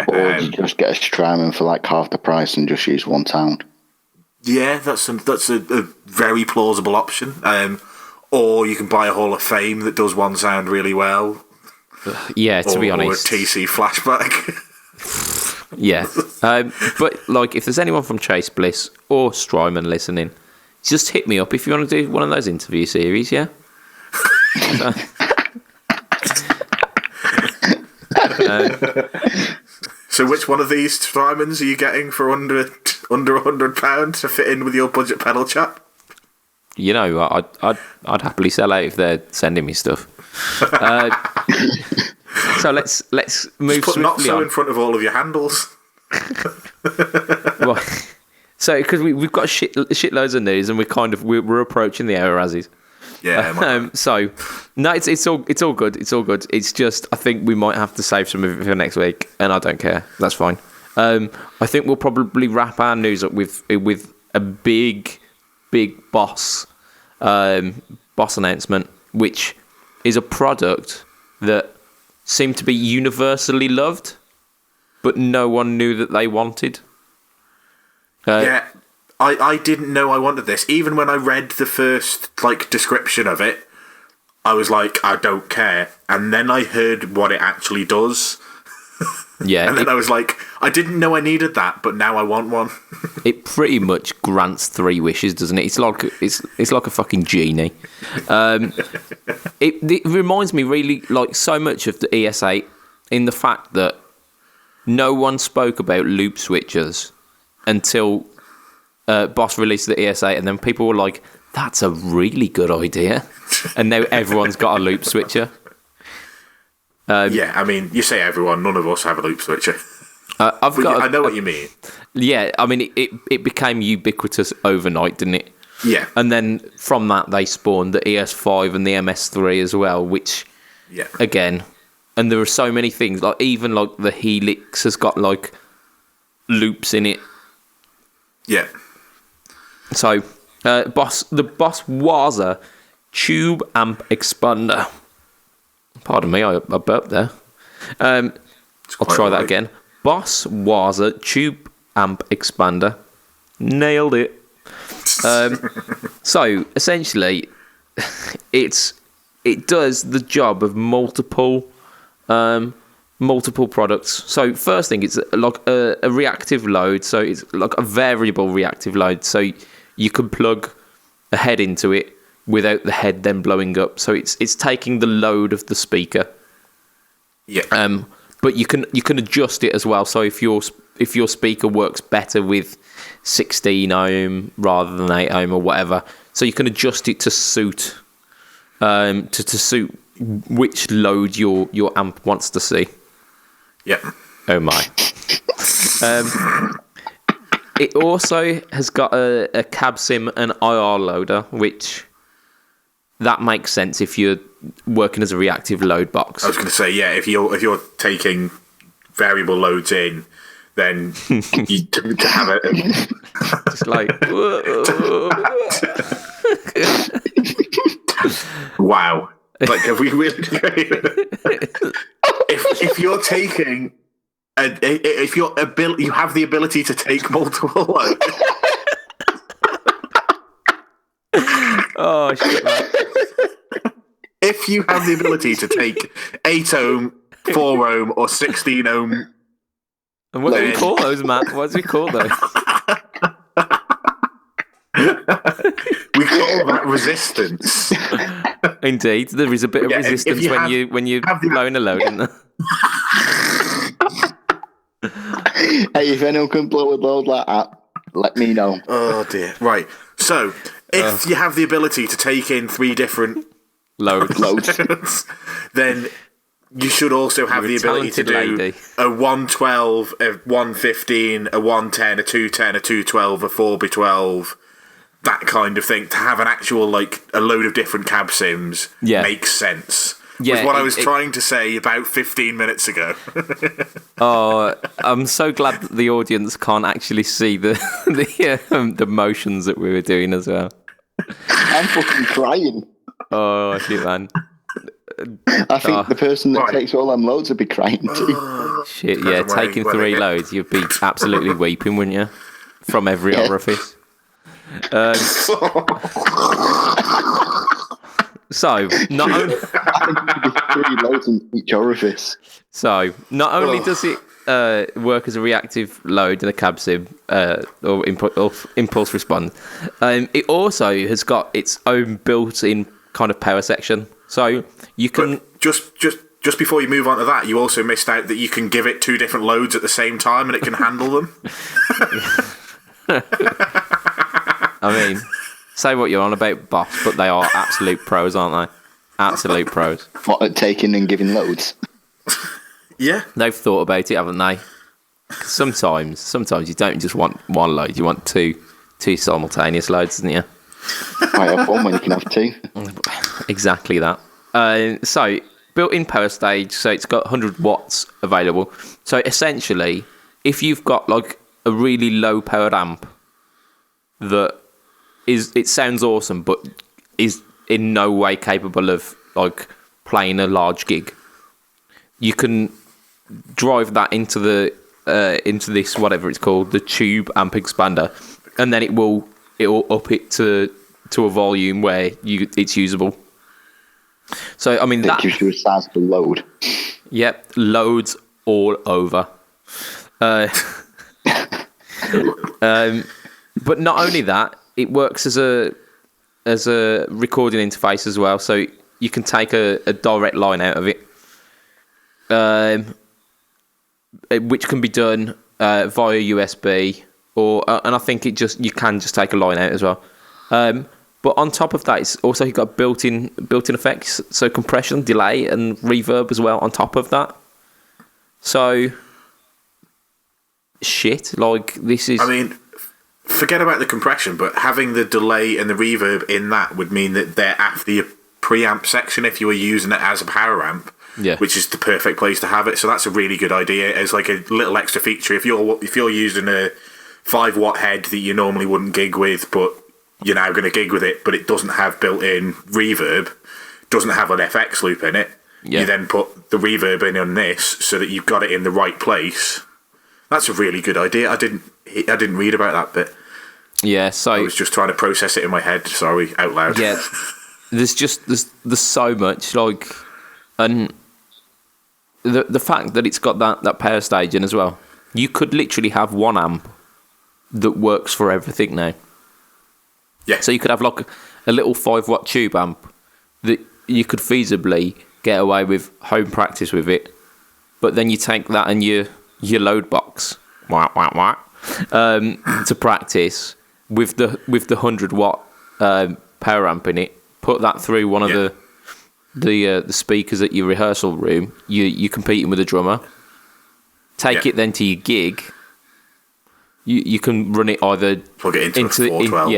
Or you just get a Strymon for like half the price and just use one sound. Yeah, that's a very plausible option. Or you can buy a Hall of Fame that does one sound really well. Yeah, to be honest. Or a TC Flashback. Yeah. But like, if there's anyone from Chase Bliss or Strymon listening, just hit me up if you want to do one of those interview series, yeah? So which one of these Strymons are you getting for under £100 to fit in with your budget pedal chap? You know, I'd happily sell out if they're sending me stuff. So let's move Just put swiftly not so on. in front of all of your handles. Well, so because we've got shitloads of news and we're approaching the hour Razzies. Yeah. So no, it's all good. It's all good. It's just I think we might have to save some of it for next week, and I don't care. That's fine. I think we'll probably wrap our news up with a big boss announcement, which is a product that seemed to be universally loved, but no one knew that they wanted. Yeah. I didn't know I wanted this. Even when I read the first description of it, I was like, I don't care. And then I heard what it actually does. Yeah, And then I was like, I didn't know I needed that, but now I want one. it pretty much grants 3 wishes, doesn't it? It's like a fucking genie. It reminds me really like so much of the ES8 in the fact that no one spoke about loop switchers until Boss released the ES8, and then people were like, "That's a really good idea," and now everyone's got a loop switcher. Yeah, I mean, you say everyone, none of us have a loop switcher. I know what you mean. Yeah, I mean, it became ubiquitous overnight, didn't it? Yeah. And then from that, they spawned the ES5 and the MS3 as well, which, again, and there are so many things, like even like the Helix has got like loops in it. Yeah. So, the Boss Waza Tube Amp Expander. Pardon me, I burped there. I'll try that again. Boss Waza Tube Amp Expander. Nailed it. So essentially, it does the job of multiple products. So first thing, it's like a reactive load. So it's like a variable reactive load. So you can plug a head into it without the head then blowing up. So it's taking the load of the speaker. Yeah. But you can adjust it as well. So if your speaker works better with 16 ohm rather than 8 ohm or whatever, so you can adjust it to suit to suit which load your amp wants to see. Yeah. Oh my. It also has got a cab sim and IR loader, which that makes sense if you're working as a reactive load box. I was going to say, yeah, if you're taking variable loads in, then you to have it. Just like Wow. Like, have we really? if you're taking, if you have the ability to take multiple loads, Oh shit, man. If you have the ability to take 8 ohm, 4 ohm, or 16 ohm, And what do we call those, Matt? What do we call those? we call that resistance. Indeed, there is a bit of Yeah, resistance when you're blowing a load in there. Hey, if anyone can blow a load like that, let me know. Oh dear. Right. So, if you have the ability to take in 3 different Loads. then you should also have You're the a ability to talented do lady. a 112, a 115, a 110, a 210, a 212, a 4x12, that kind of thing. To have an actual, like, a load of different cab sims makes sense. Yeah, was what I was trying to say about 15 minutes ago. Oh, I'm so glad that the audience can't actually see the motions that we were doing as well. I'm fucking crying. Oh shit, man. I think the person that takes all them loads would be crying too. Shit, yeah, taking 3 loads, you'd be absolutely weeping, wouldn't you? From every orifice. So, not only I think it could be 3 loads in each orifice. So, not only does it work as a reactive load in a cab sim or impulse response, it also has got its own built-in kind of power section. So you can just before you move on to that, you also missed out that you can give it 2 different loads at the same time and it can handle them. I mean, say what you're on about, boss, but they are absolute pros, aren't they? Absolute pros. What, at taking and giving loads? Yeah. They've thought about it, haven't they? Sometimes you don't just want 1 load, you want two simultaneous loads, don't you? Might have 1 when you can have 2. Exactly that. So, built-in power stage, so it's got 100 watts available. So, essentially, if you've got like a really low-powered amp that it sounds awesome, but is in no way capable of like playing a large gig, you can drive that into this whatever it's called, the tube amp expander, and then it will up it to a volume where it's usable. So I mean It gives you a sizable load. Yep, loads all over. But not only that, it works as a recording interface as well. So you can take a direct line out of it, which can be done via USB, and I think you can just take a line out as well. But on top of that, it's also got built-in effects, so compression, delay, and reverb as well on top of that. So, shit, like this is. I mean, forget about the compression, but having the delay and the reverb in that would mean that they're after your preamp section if you were using it as a power amp. Yeah. Which is the perfect place to have it. So that's a really good idea as like a little extra feature. If you're using a 5-watt head that you normally wouldn't gig with, but you're now going to gig with it, but it doesn't have built-in reverb, doesn't have an FX loop in it, you then put the reverb in on this so that you've got it in the right place. That's a really good idea. I didn't read about that bit. Yeah, so I was just trying to process it in my head. Sorry, out loud. Yeah, there's so much like, and the fact that it's got that power stage in as well. You could literally have 1 amp that works for everything now. Yeah. So you could have like a little 5-watt tube amp that you could feasibly get away with home practice with it, but then you take that and your load box to practice with the 100-watt power amp in it. Put that through one of the speakers at your rehearsal room. You're competing with a drummer. Take it then to your gig. You can run it either plug it into a 412.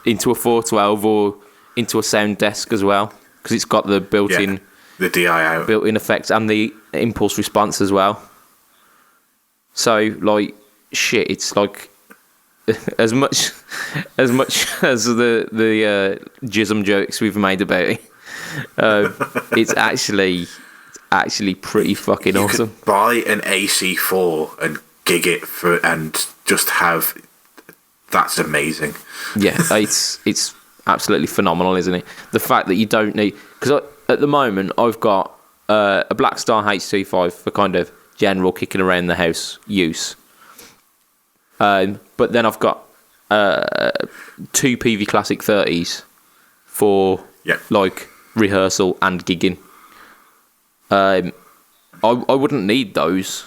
into a 412 or into a sound desk as well, because it's got the built-in the DI out, built-in effects and the impulse response as well. So like shit, it's like as much as the jism jokes we've made about it. It's actually pretty fucking awesome. Could buy an AC4 and gig it and just have. That's amazing. Yeah, it's absolutely phenomenal, isn't it? The fact that you don't need, because at the moment I've got a Blackstar HT5 for kind of general kicking around the house use, but then I've got 2 PV Classic 30s for like rehearsal and gigging. I wouldn't need those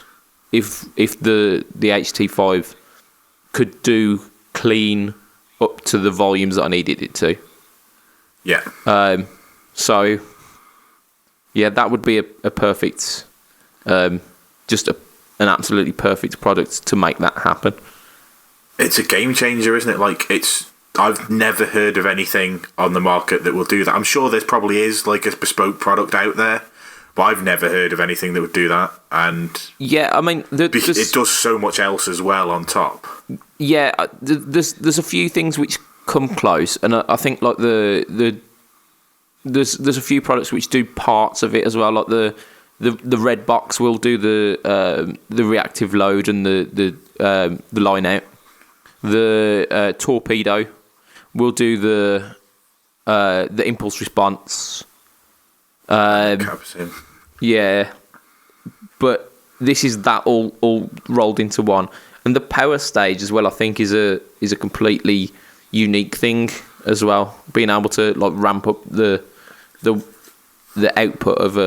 if the HT5 could do clean up to the volumes that I needed it to. Yeah. So yeah, that would be a perfect, just an absolutely perfect product to make that happen. It's a game changer, isn't it? Like, I've never heard of anything on the market that will do that. I'm sure there probably is like a bespoke product out there, but I've never heard of anything that would do that. And yeah, I mean, it does so much else as well on top. Yeah, there's a few things which come close, and I think like there's a few products which do parts of it as well. Like the red box will do the reactive load and the line out. The torpedo will do the impulse response. Yeah, but this is that all rolled into one, and the power stage as well. I think is a completely unique thing as well. Being able to like ramp up the output of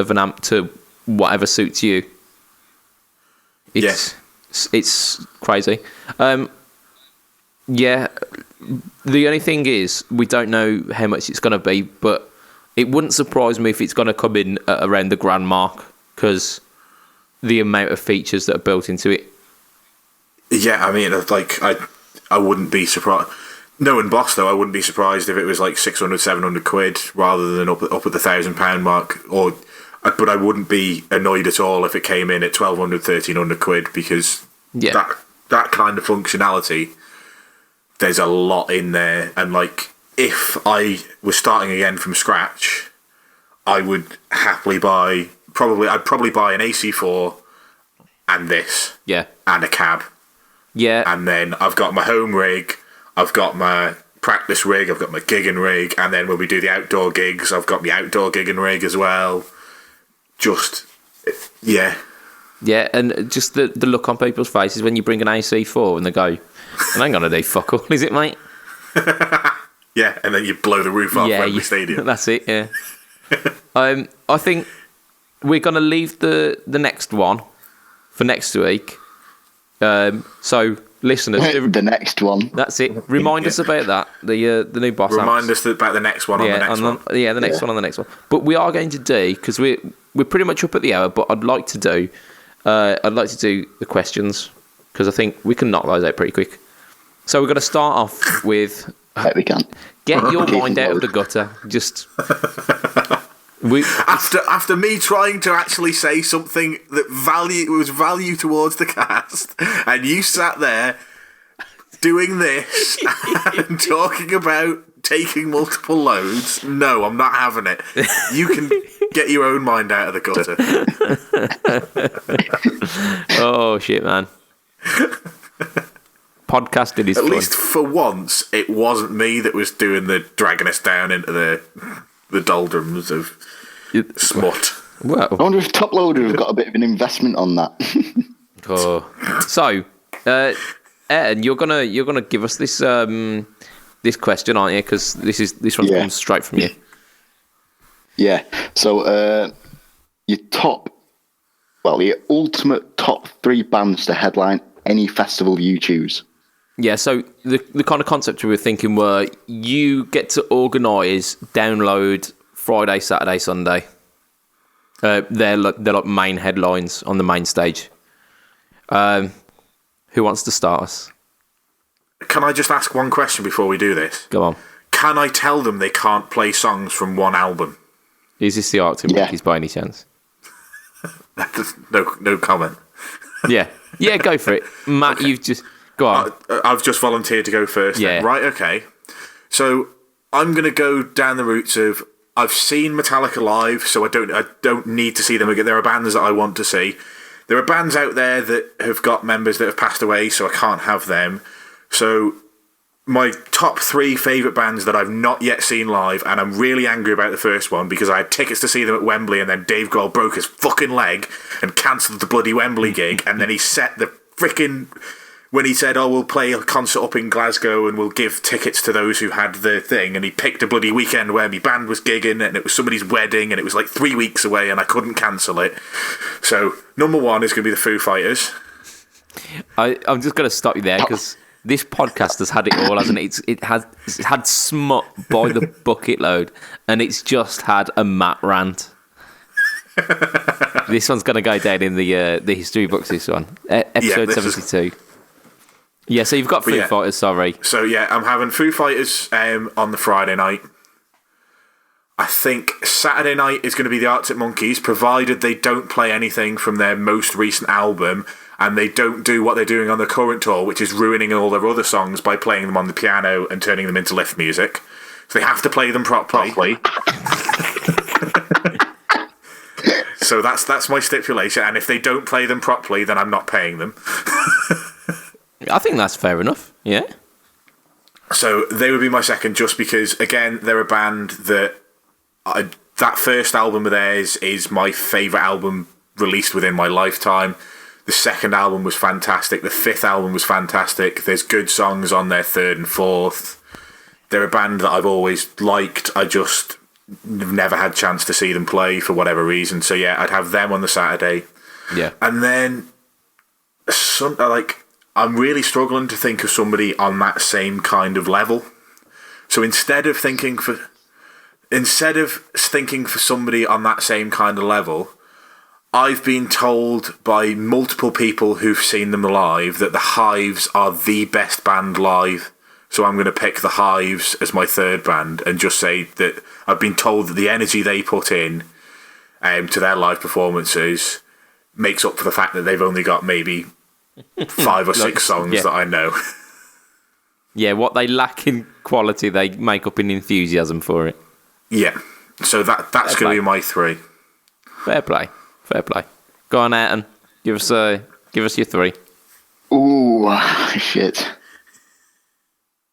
an amp to whatever suits you. It's crazy. Yeah, the only thing is we don't know how much it's going to be, but it wouldn't surprise me if it's going to come in at around the grand mark because the amount of features that are built into it. Yeah, I mean, like I wouldn't be surprised. Knowing Boss though, I wouldn't be surprised if it was like 600, 700 quid rather than up at the £1,000 mark. But I wouldn't be annoyed at all if it came in at 1,200, 1,300 quid because that kind of functionality, there's a lot in there. And like, if I was starting again from scratch, I would happily I'd probably buy an AC4 and this. Yeah. And a cab. Yeah. And then I've got my home rig, I've got my practice rig, I've got my gigging rig, and then when we do the outdoor gigs, I've got my outdoor gigging rig as well. Yeah, and just the look on people's faces when you bring an AC4 and they go, "I ain't gonna do fuck all, is it, mate?" Yeah, and then you blow the roof off Wembley Stadium. That's it. Yeah. I think we're gonna leave the next one for next week. So listeners, the next one. That's it. Remind us about that. The new Boss. Remind us about the next one on the next one. Yeah, the next one on the next one. But we are going to do, because we're pretty much up at the hour. But I'd like to do the questions because I think we can knock those out pretty quick. So we're going to start off with. We can. Get your mind out of the gutter. Just. After me trying to actually say something that was value towards the cast, and you sat there doing this and talking about taking multiple loads. No, I'm not having it. You can get your own mind out of the gutter. Oh shit, man! Podcasting is at fun. least for once, it wasn't me that was doing the dragging us down into the doldrums of smut. Well, I wonder if Top Loader have got a bit of an investment on that. So, Ed, you're gonna give us this this question, aren't you? Because this one comes straight from you. Yeah. So, your ultimate top 3 bands to headline any festival you choose. Yeah, so the kind of concept we were thinking were you get to organise, download Friday, Saturday, Sunday. They're like main headlines on the main stage. Who wants to start us? Can I just ask one question before we do this? Go on. Can I tell them they can't play songs from one album? Is this the Arctic Monkeys by any chance? No comment. Yeah, go for it, Matt. Okay. You've just go on. I've just volunteered to go first. Yeah. Then. Right. Okay. So I'm going to go down the routes of I've seen Metallica live, so I don't need to see them again. There are bands that I want to see. There are bands out there that have got members that have passed away, so I can't have them. So my top 3 favourite bands that I've not yet seen live, and I'm really angry about the first one because I had tickets to see them at Wembley, and then Dave Grohl broke his fucking leg and cancelled the bloody Wembley gig, and then he set the freaking... When he said, we'll play a concert up in Glasgow and we'll give tickets to those who had the thing, and he picked a bloody weekend where my band was gigging and it was somebody's wedding and it was like 3 weeks away and I couldn't cancel it. So, number 1 is going to be the Foo Fighters. I'm just going to stop you there because this podcast has had it all, hasn't it? It's had smut by the bucket load, and it's just had a Matt rant. This one's going to go down in the history books. This one, episode 72. Yeah, so you've got Foo Fighters. Sorry. So yeah, I'm having Foo Fighters on the Friday night. I think Saturday night is going to be the Arctic Monkeys, provided they don't play anything from their most recent album. And they don't do what they're doing on the current tour, which is ruining all their other songs by playing them on the piano and turning them into lift music. So they have to play them properly. So that's my stipulation. And if they don't play them properly, then I'm not paying them. I think that's fair enough. Yeah. So they would be my second, just because, again, they're a band that that first album of theirs is my favourite album released within my lifetime. The second album was fantastic. The 5th album was fantastic. There's good songs on their 3rd and 4th. They're a band that I've always liked. I just never had a chance to see them play for whatever reason. So yeah, I'd have them on the Saturday. Yeah. And then I'm really struggling to think of somebody on that same kind of level. So instead of thinking for somebody on that same kind of level, I've been told by multiple people who've seen them live that the Hives are the best band live. So I'm going to pick the Hives as my 3rd band and just say that I've been told that the energy they put in to their live performances makes up for the fact that they've only got maybe 5 or 6 songs that I know. Yeah, what they lack in quality, they make up in enthusiasm for it. Yeah, so that's going to be my 3. Fair play. Go on, Ayrton. Give us your 3. Ooh, shit.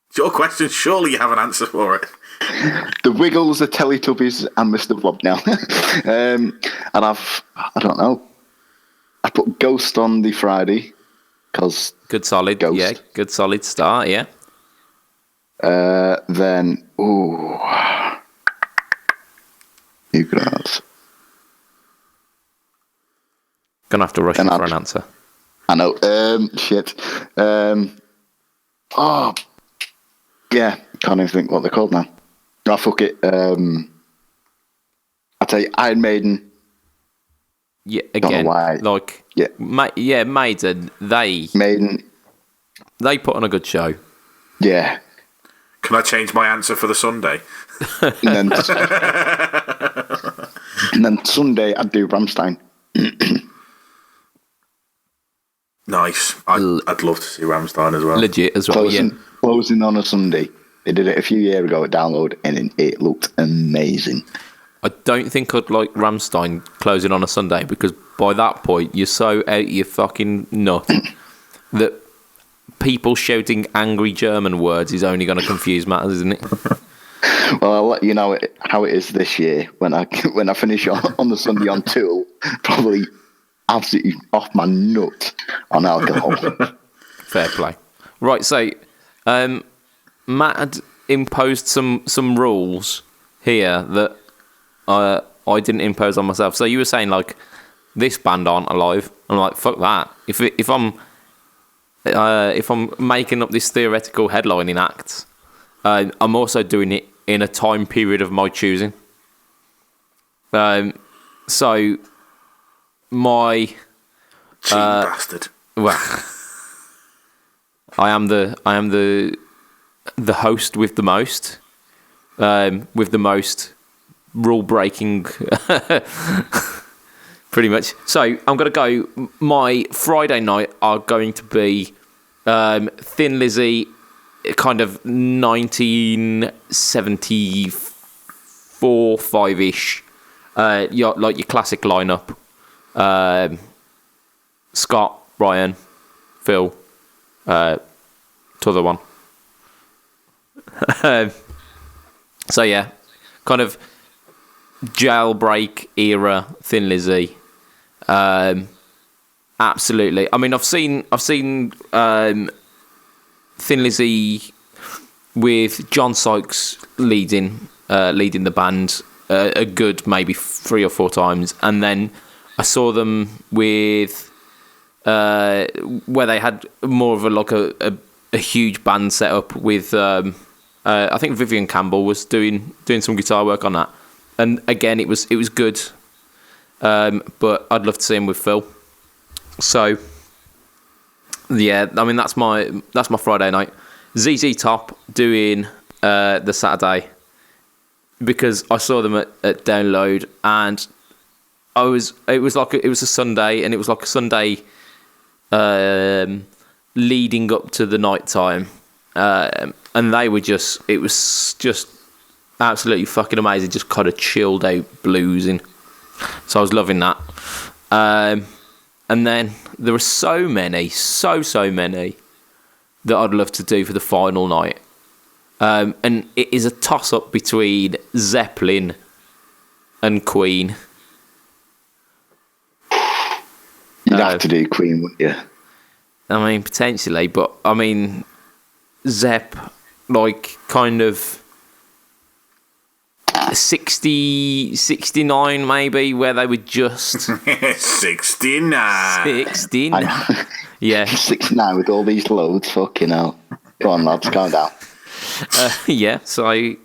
It's your question. Surely you have an answer for it. The Wiggles, the Teletubbies, and Mr. Blob now. And I don't know. I put Ghost on the Friday because good solid, Ghost. Yeah, good solid start, yeah. Then you can answer. Gonna have to rush you for an answer. I know. Shit. Yeah. Can't even think what they're called now. Oh, fuck it. I'll tell you, Iron Maiden. Yeah, again, like Maiden. They put on a good show. Yeah. Can I change my answer for the Sunday? and then Sunday I'd do Rammstein. Nice. I'd love to see Rammstein as well. Legit as well. Closing on a Sunday. They did it a few years ago at Download, and it looked amazing. I don't think I'd like Rammstein closing on a Sunday because by that point you're so out your fucking nut that people shouting angry German words is only going to confuse matters, isn't it? Well, I'll let you know how it is this year when I finish on the Sunday on Tool. Probably absolutely off my nut on alcohol. Fair play. Right, so Matt had imposed some rules here that I didn't impose on myself. So you were saying like this band aren't alive. I'm like, fuck that. If I'm making up this theoretical headlining act, I'm also doing it in a time period of my choosing. So my cheating bastard. Well, I am the host with the most rule breaking, pretty much. So I'm gonna go. My Friday night are going to be Thin Lizzy, kind of 1974, 5-ish, like your classic lineup. Scott, Ryan, Phil, t'other one. So yeah, kind of jailbreak era Thin Lizzy. Absolutely. I mean, I've seen Thin Lizzy with John Sykes leading the band a good maybe 3 or 4 times, and then I saw them with where they had more of a huge band set up with I think Vivian Campbell was doing some guitar work on that, and again it was good, but I'd love to see him with Phil. So yeah, I mean that's my Friday night. ZZ Top doing the Saturday, because I saw them at Download, and it was a Sunday, and it was like a Sunday leading up to the night time, and they were it was just absolutely fucking amazing, just kind of chilled out bluesing. So I was loving that. And then there are so many that I'd love to do for the final night. And it is a toss-up between Zeppelin and Queen. You'd have to do Queen, wouldn't you? I mean, potentially, but I mean, Zepp, like, kind of 69 maybe, where they were just 69. 69. Yeah. 69 with all these loads, fucking hell. Go on, lads, calm down. Yeah, so like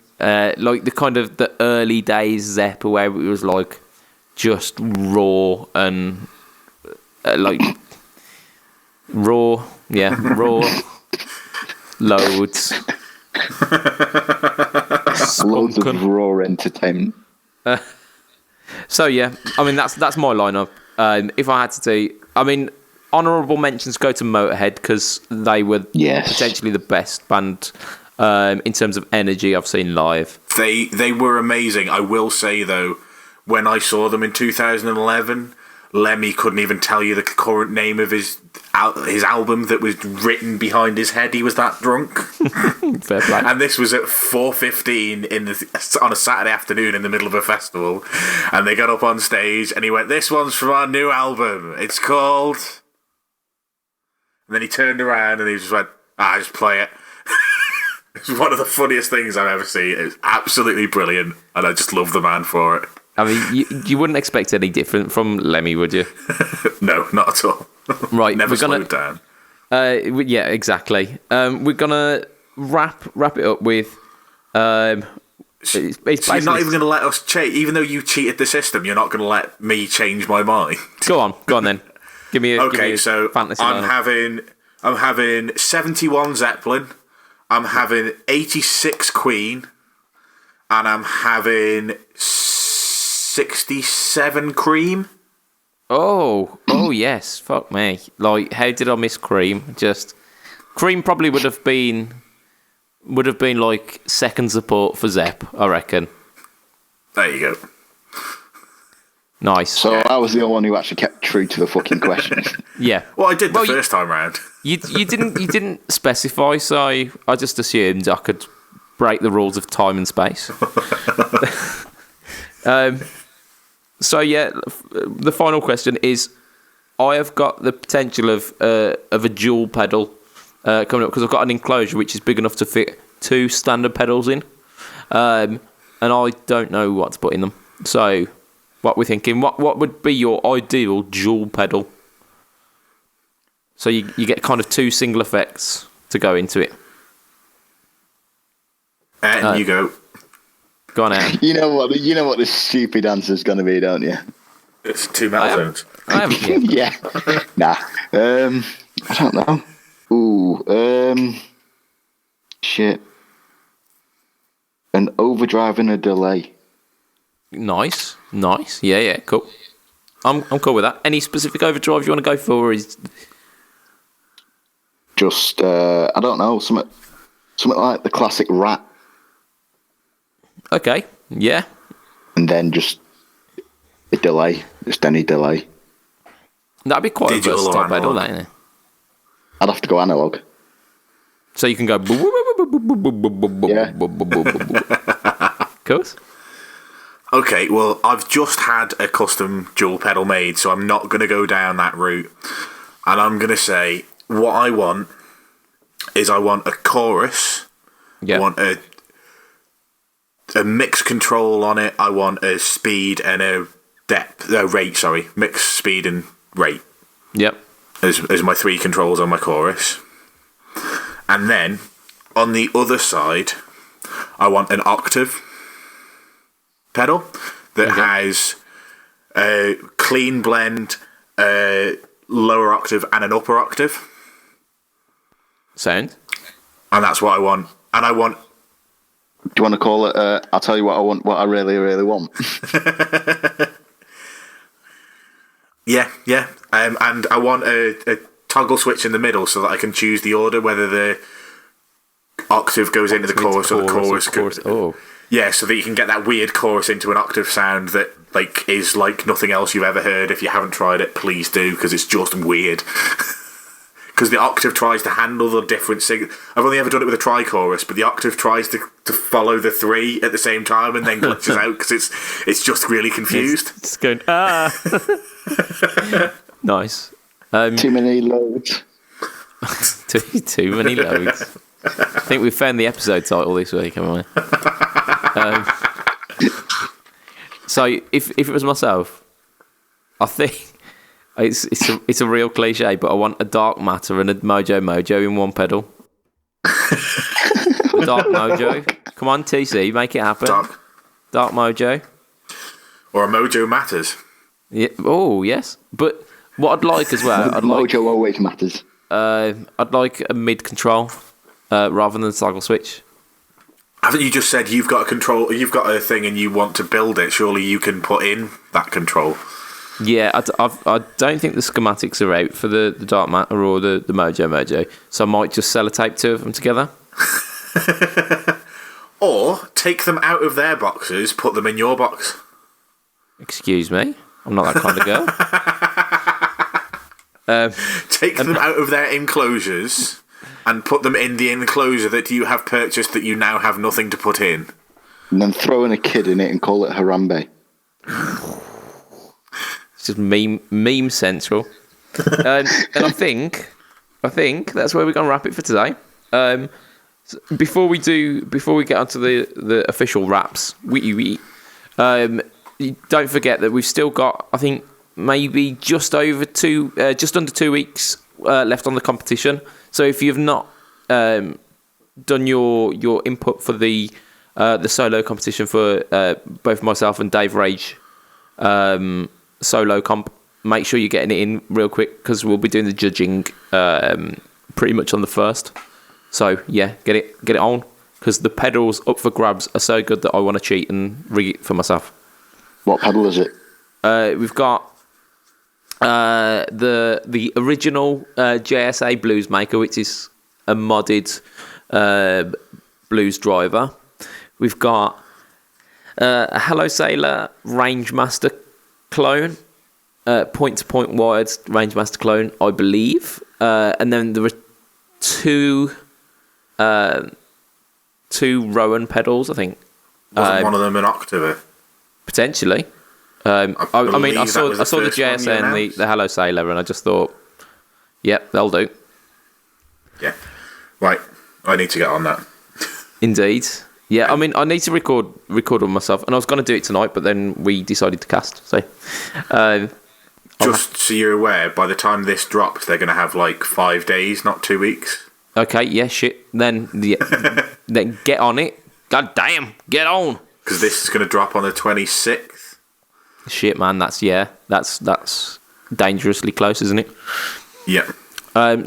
the kind of the early days Zepp, where it was like just raw and like raw loads. Loads of raw entertainment. So yeah, I mean that's my lineup. If I had to do, I mean, honourable mentions go to Motorhead, because they were potentially the best band in terms of energy I've seen live. They were amazing. I will say though, when I saw them in 2011, Lemmy couldn't even tell you the current name of his album that was written behind his head. He was that drunk. Fair play. And this was at 4:15 on a Saturday afternoon in the middle of a festival, and they got up on stage and he went, "This one's from our new album. It's called..." And then he turned around and he just went, just play it. It's one of the funniest things I've ever seen. It's absolutely brilliant, and I just love the man for it. I mean, you wouldn't expect any different from Lemmy, would you? No, not at all. Right, Never slowed down. Yeah, exactly. We're gonna wrap it up with. It's so you're not even going to let us cheat, even though you cheated the system. You're not going to let me change my mind. Go on then. Give me a fantasy. I'm having 71 Zeppelin. I'm having 86 Queen, and I'm having 67 Cream. Oh yes, fuck me. Like, how did I miss Cream? Just Cream probably would have been like second support for Zepp, I reckon. There you go. Nice. So I was the only one who actually kept true to the fucking questions. Yeah. Well, I did the first time round. You didn't specify, so I just assumed I could break the rules of time and space. So yeah, the final question is: I have got the potential of a dual pedal coming up, because I've got an enclosure which is big enough to fit 2 standard pedals in, and I don't know what to put in them. So, what we're thinking? What would be your ideal dual pedal? So you get kind of 2 single effects to go into it. And you go. Go on, Aaron. You know what the stupid answer is going to be, don't you? It's 2 metal zones. I haven't yet. Yeah. Nah. I don't know. Ooh. Shit. An overdrive and a delay. Nice. Yeah, cool. I'm cool with that. Any specific overdrive you want to go for? Or is just I don't know, something like the classic Rat. Okay. Yeah. And then just a delay, just any delay. That'd be quite Digital a versatile pedal, analog. isn't it? I'd have to go analog. So you can go. Boo, boo, boo, Of course. Okay, well, I've just had a custom dual pedal made, so I'm not going to go down that route. And I'm going to say, what I want is I want a chorus. Yeah. I want a mix control on it. I want a speed and a rate, sorry. Mix, speed, and rate. Yep. As my 3 controls on my chorus. And then, on the other side, I want an octave pedal that has a clean blend, a lower octave, and an upper octave. Sound. And that's what I want. And I want... Do you want to call it, I'll tell you what I want, what I really, really want? Yeah. And I want a toggle switch in the middle so that I can choose the order, whether the octave goes into the chorus or the chorus goes... Oh. Yeah, so that you can get that weird chorus into an octave sound that is like nothing else you've ever heard. If you haven't tried it, please do, because it's just weird. Because the octave tries to handle the different signals. I've only ever done it with a tri-chorus, but the octave tries to follow the 3 at the same time and then glitches out because it's just really confused. It's going, Nice. Too many loads. Too many loads. I think we've found the episode title this week, haven't we? So if it was myself, I think it's a real cliche, but I want a Dark Matter and a Mojo in one pedal. The Dark Mojo. Come on, TC, make it happen. Dark Mojo. Or a Mojo Matters. Yeah. Oh, yes. But what I'd like as well, Mojo always matters. I'd like a mid control rather than a toggle switch. Haven't you just said you've got a thing and you want to build it? Surely you can put in that control. Yeah, I don't think the schematics are out for the Dark Matter or the Mojo, so I might just sellotape 2 of them together. Or take them out of their boxes, put them in your box. Excuse me? I'm not that kind of girl. Take them out of their enclosures and put them in the enclosure that you have purchased that you now have nothing to put in. And then throw in a kid in it and call it Harambe. It's just meme central. And I think that's where we're going to wrap it for today. So before we get onto the official wraps, don't forget that we've still got, I think, maybe just under 2 weeks left on the competition. So if you've not done your input for the solo competition for both myself and Dave Rage solo comp, make sure you're getting it in real quick, because we'll be doing the judging pretty much on the 1st. So yeah, get it on, because the pedals up for grabs are so good that I want to cheat and rig it for myself. What pedal is it? We've got the original JSA Blues Maker, which is a modded blues driver. We've got a Hello Sailor Rangemaster clone, point-to-point wired Rangemaster clone, I believe. And then there were two Rowan pedals, I think. Wasn't one of them an octave? Potentially. I mean, I saw the JSA and the Hello Sailor, and I just thought, yep, they'll do. Yeah. Right. I need to get on that. Indeed. Yeah, I mean, I need to record on myself, and I was going to do it tonight, but then we decided to cast. So, just so you're aware, by the time this drops, they're going to have like 5 days, not 2 weeks. Okay, yeah, shit. Then get on it. God damn, get on. Because this is going to drop on the 26th. Shit, man, that's dangerously close, isn't it? Yeah.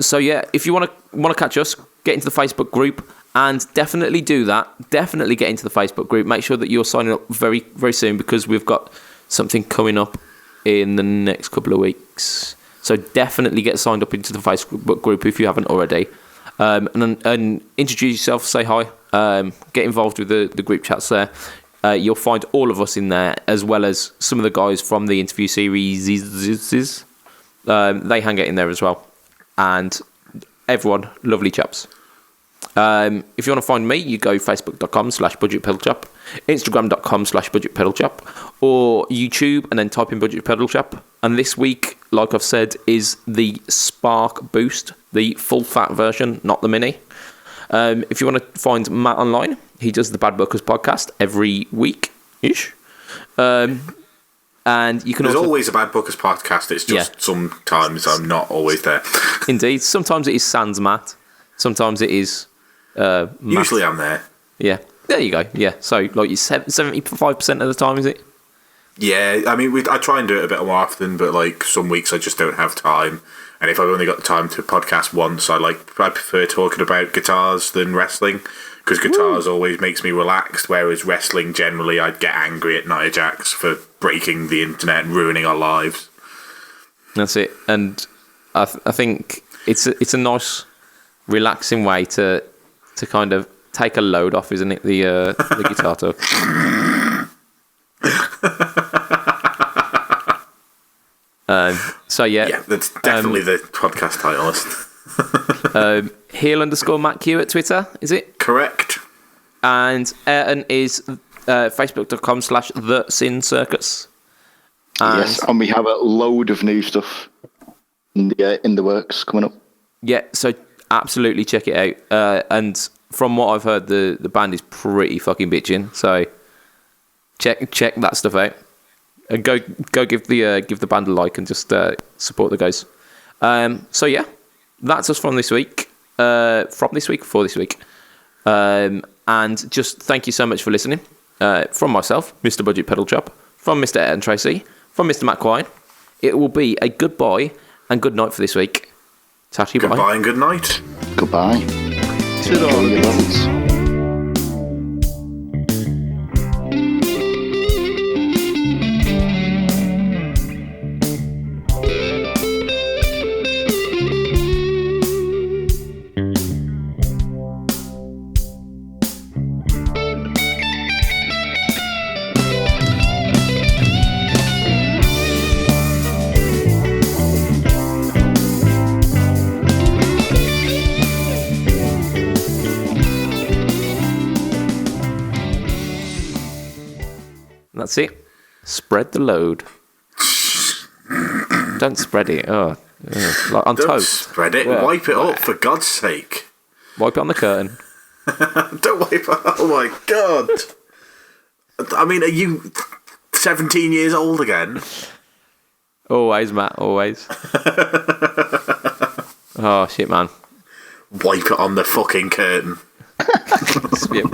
So yeah, if you want to catch us, get into the Facebook group, and definitely do that. Definitely get into the Facebook group. Make sure that you're signing up very, very soon, because we've got something coming up in the next couple of weeks. So definitely get signed up into the Facebook group if you haven't already. And introduce yourself, say hi, get involved with the group chats there. You'll find all of us in there, as well as some of the guys from the interview series. They hang out in there as well. And everyone, lovely chaps. If you want to find me, you go facebook.com/budgetpedalchap, instagram.com/budgetpedalchap, or YouTube and then type in Budget Pedal Chap. And this week, like I've said, is the Spark Boost, the full fat version, not the mini. If you want to find Matt online, he does the Bad Bookers podcast every week-ish. And you can There's also, always a Bad Bookers podcast. It's just sometimes I'm not always there. Indeed. Sometimes it is sans Matt. Sometimes it is Matt. Usually I'm there. Yeah. There you go. Yeah. So like 75% of the time, is it? Yeah, I mean, I try and do it a bit more often, but like some weeks I just don't have time. And if I've only got the time to podcast once, I prefer talking about guitars than wrestling, because guitars always makes me relaxed, whereas wrestling generally I'd get angry at Nia Jax for breaking the internet and ruining our lives. That's it. And I think it's a nice, relaxing way to kind of take a load off, isn't it? The guitar talk. So yeah, that's definitely the podcast title. Heel_Matt Q at Twitter, is it? Correct. And Ayrton is facebook.com/TheSinCircus. Yes, and we have a load of new stuff in the works coming up. Yeah, so absolutely check it out. And from what I've heard, the band is pretty fucking bitching. So check that stuff out. And go give the band a like and just support the guys. So yeah, that's us from this week. For this week. And just thank you so much for listening. From myself, Mr. Budget Pedal Chap, from Mr. Ayrton Tracy, from Mr. Matt Quine. It will be a goodbye and good night for this week. Tatty, bye. Goodbye and good night. Goodbye. Enjoy your roads. That's it. Spread the load. Don't spread it. Like on Don't toast. spread it. Yeah. Wipe it up, for God's sake. Wipe it on the curtain. Don't wipe it. Oh my God. I mean, are you 17 years old again? Always, Matt. Always. Oh shit, man. Wipe it on the fucking curtain. Yeah.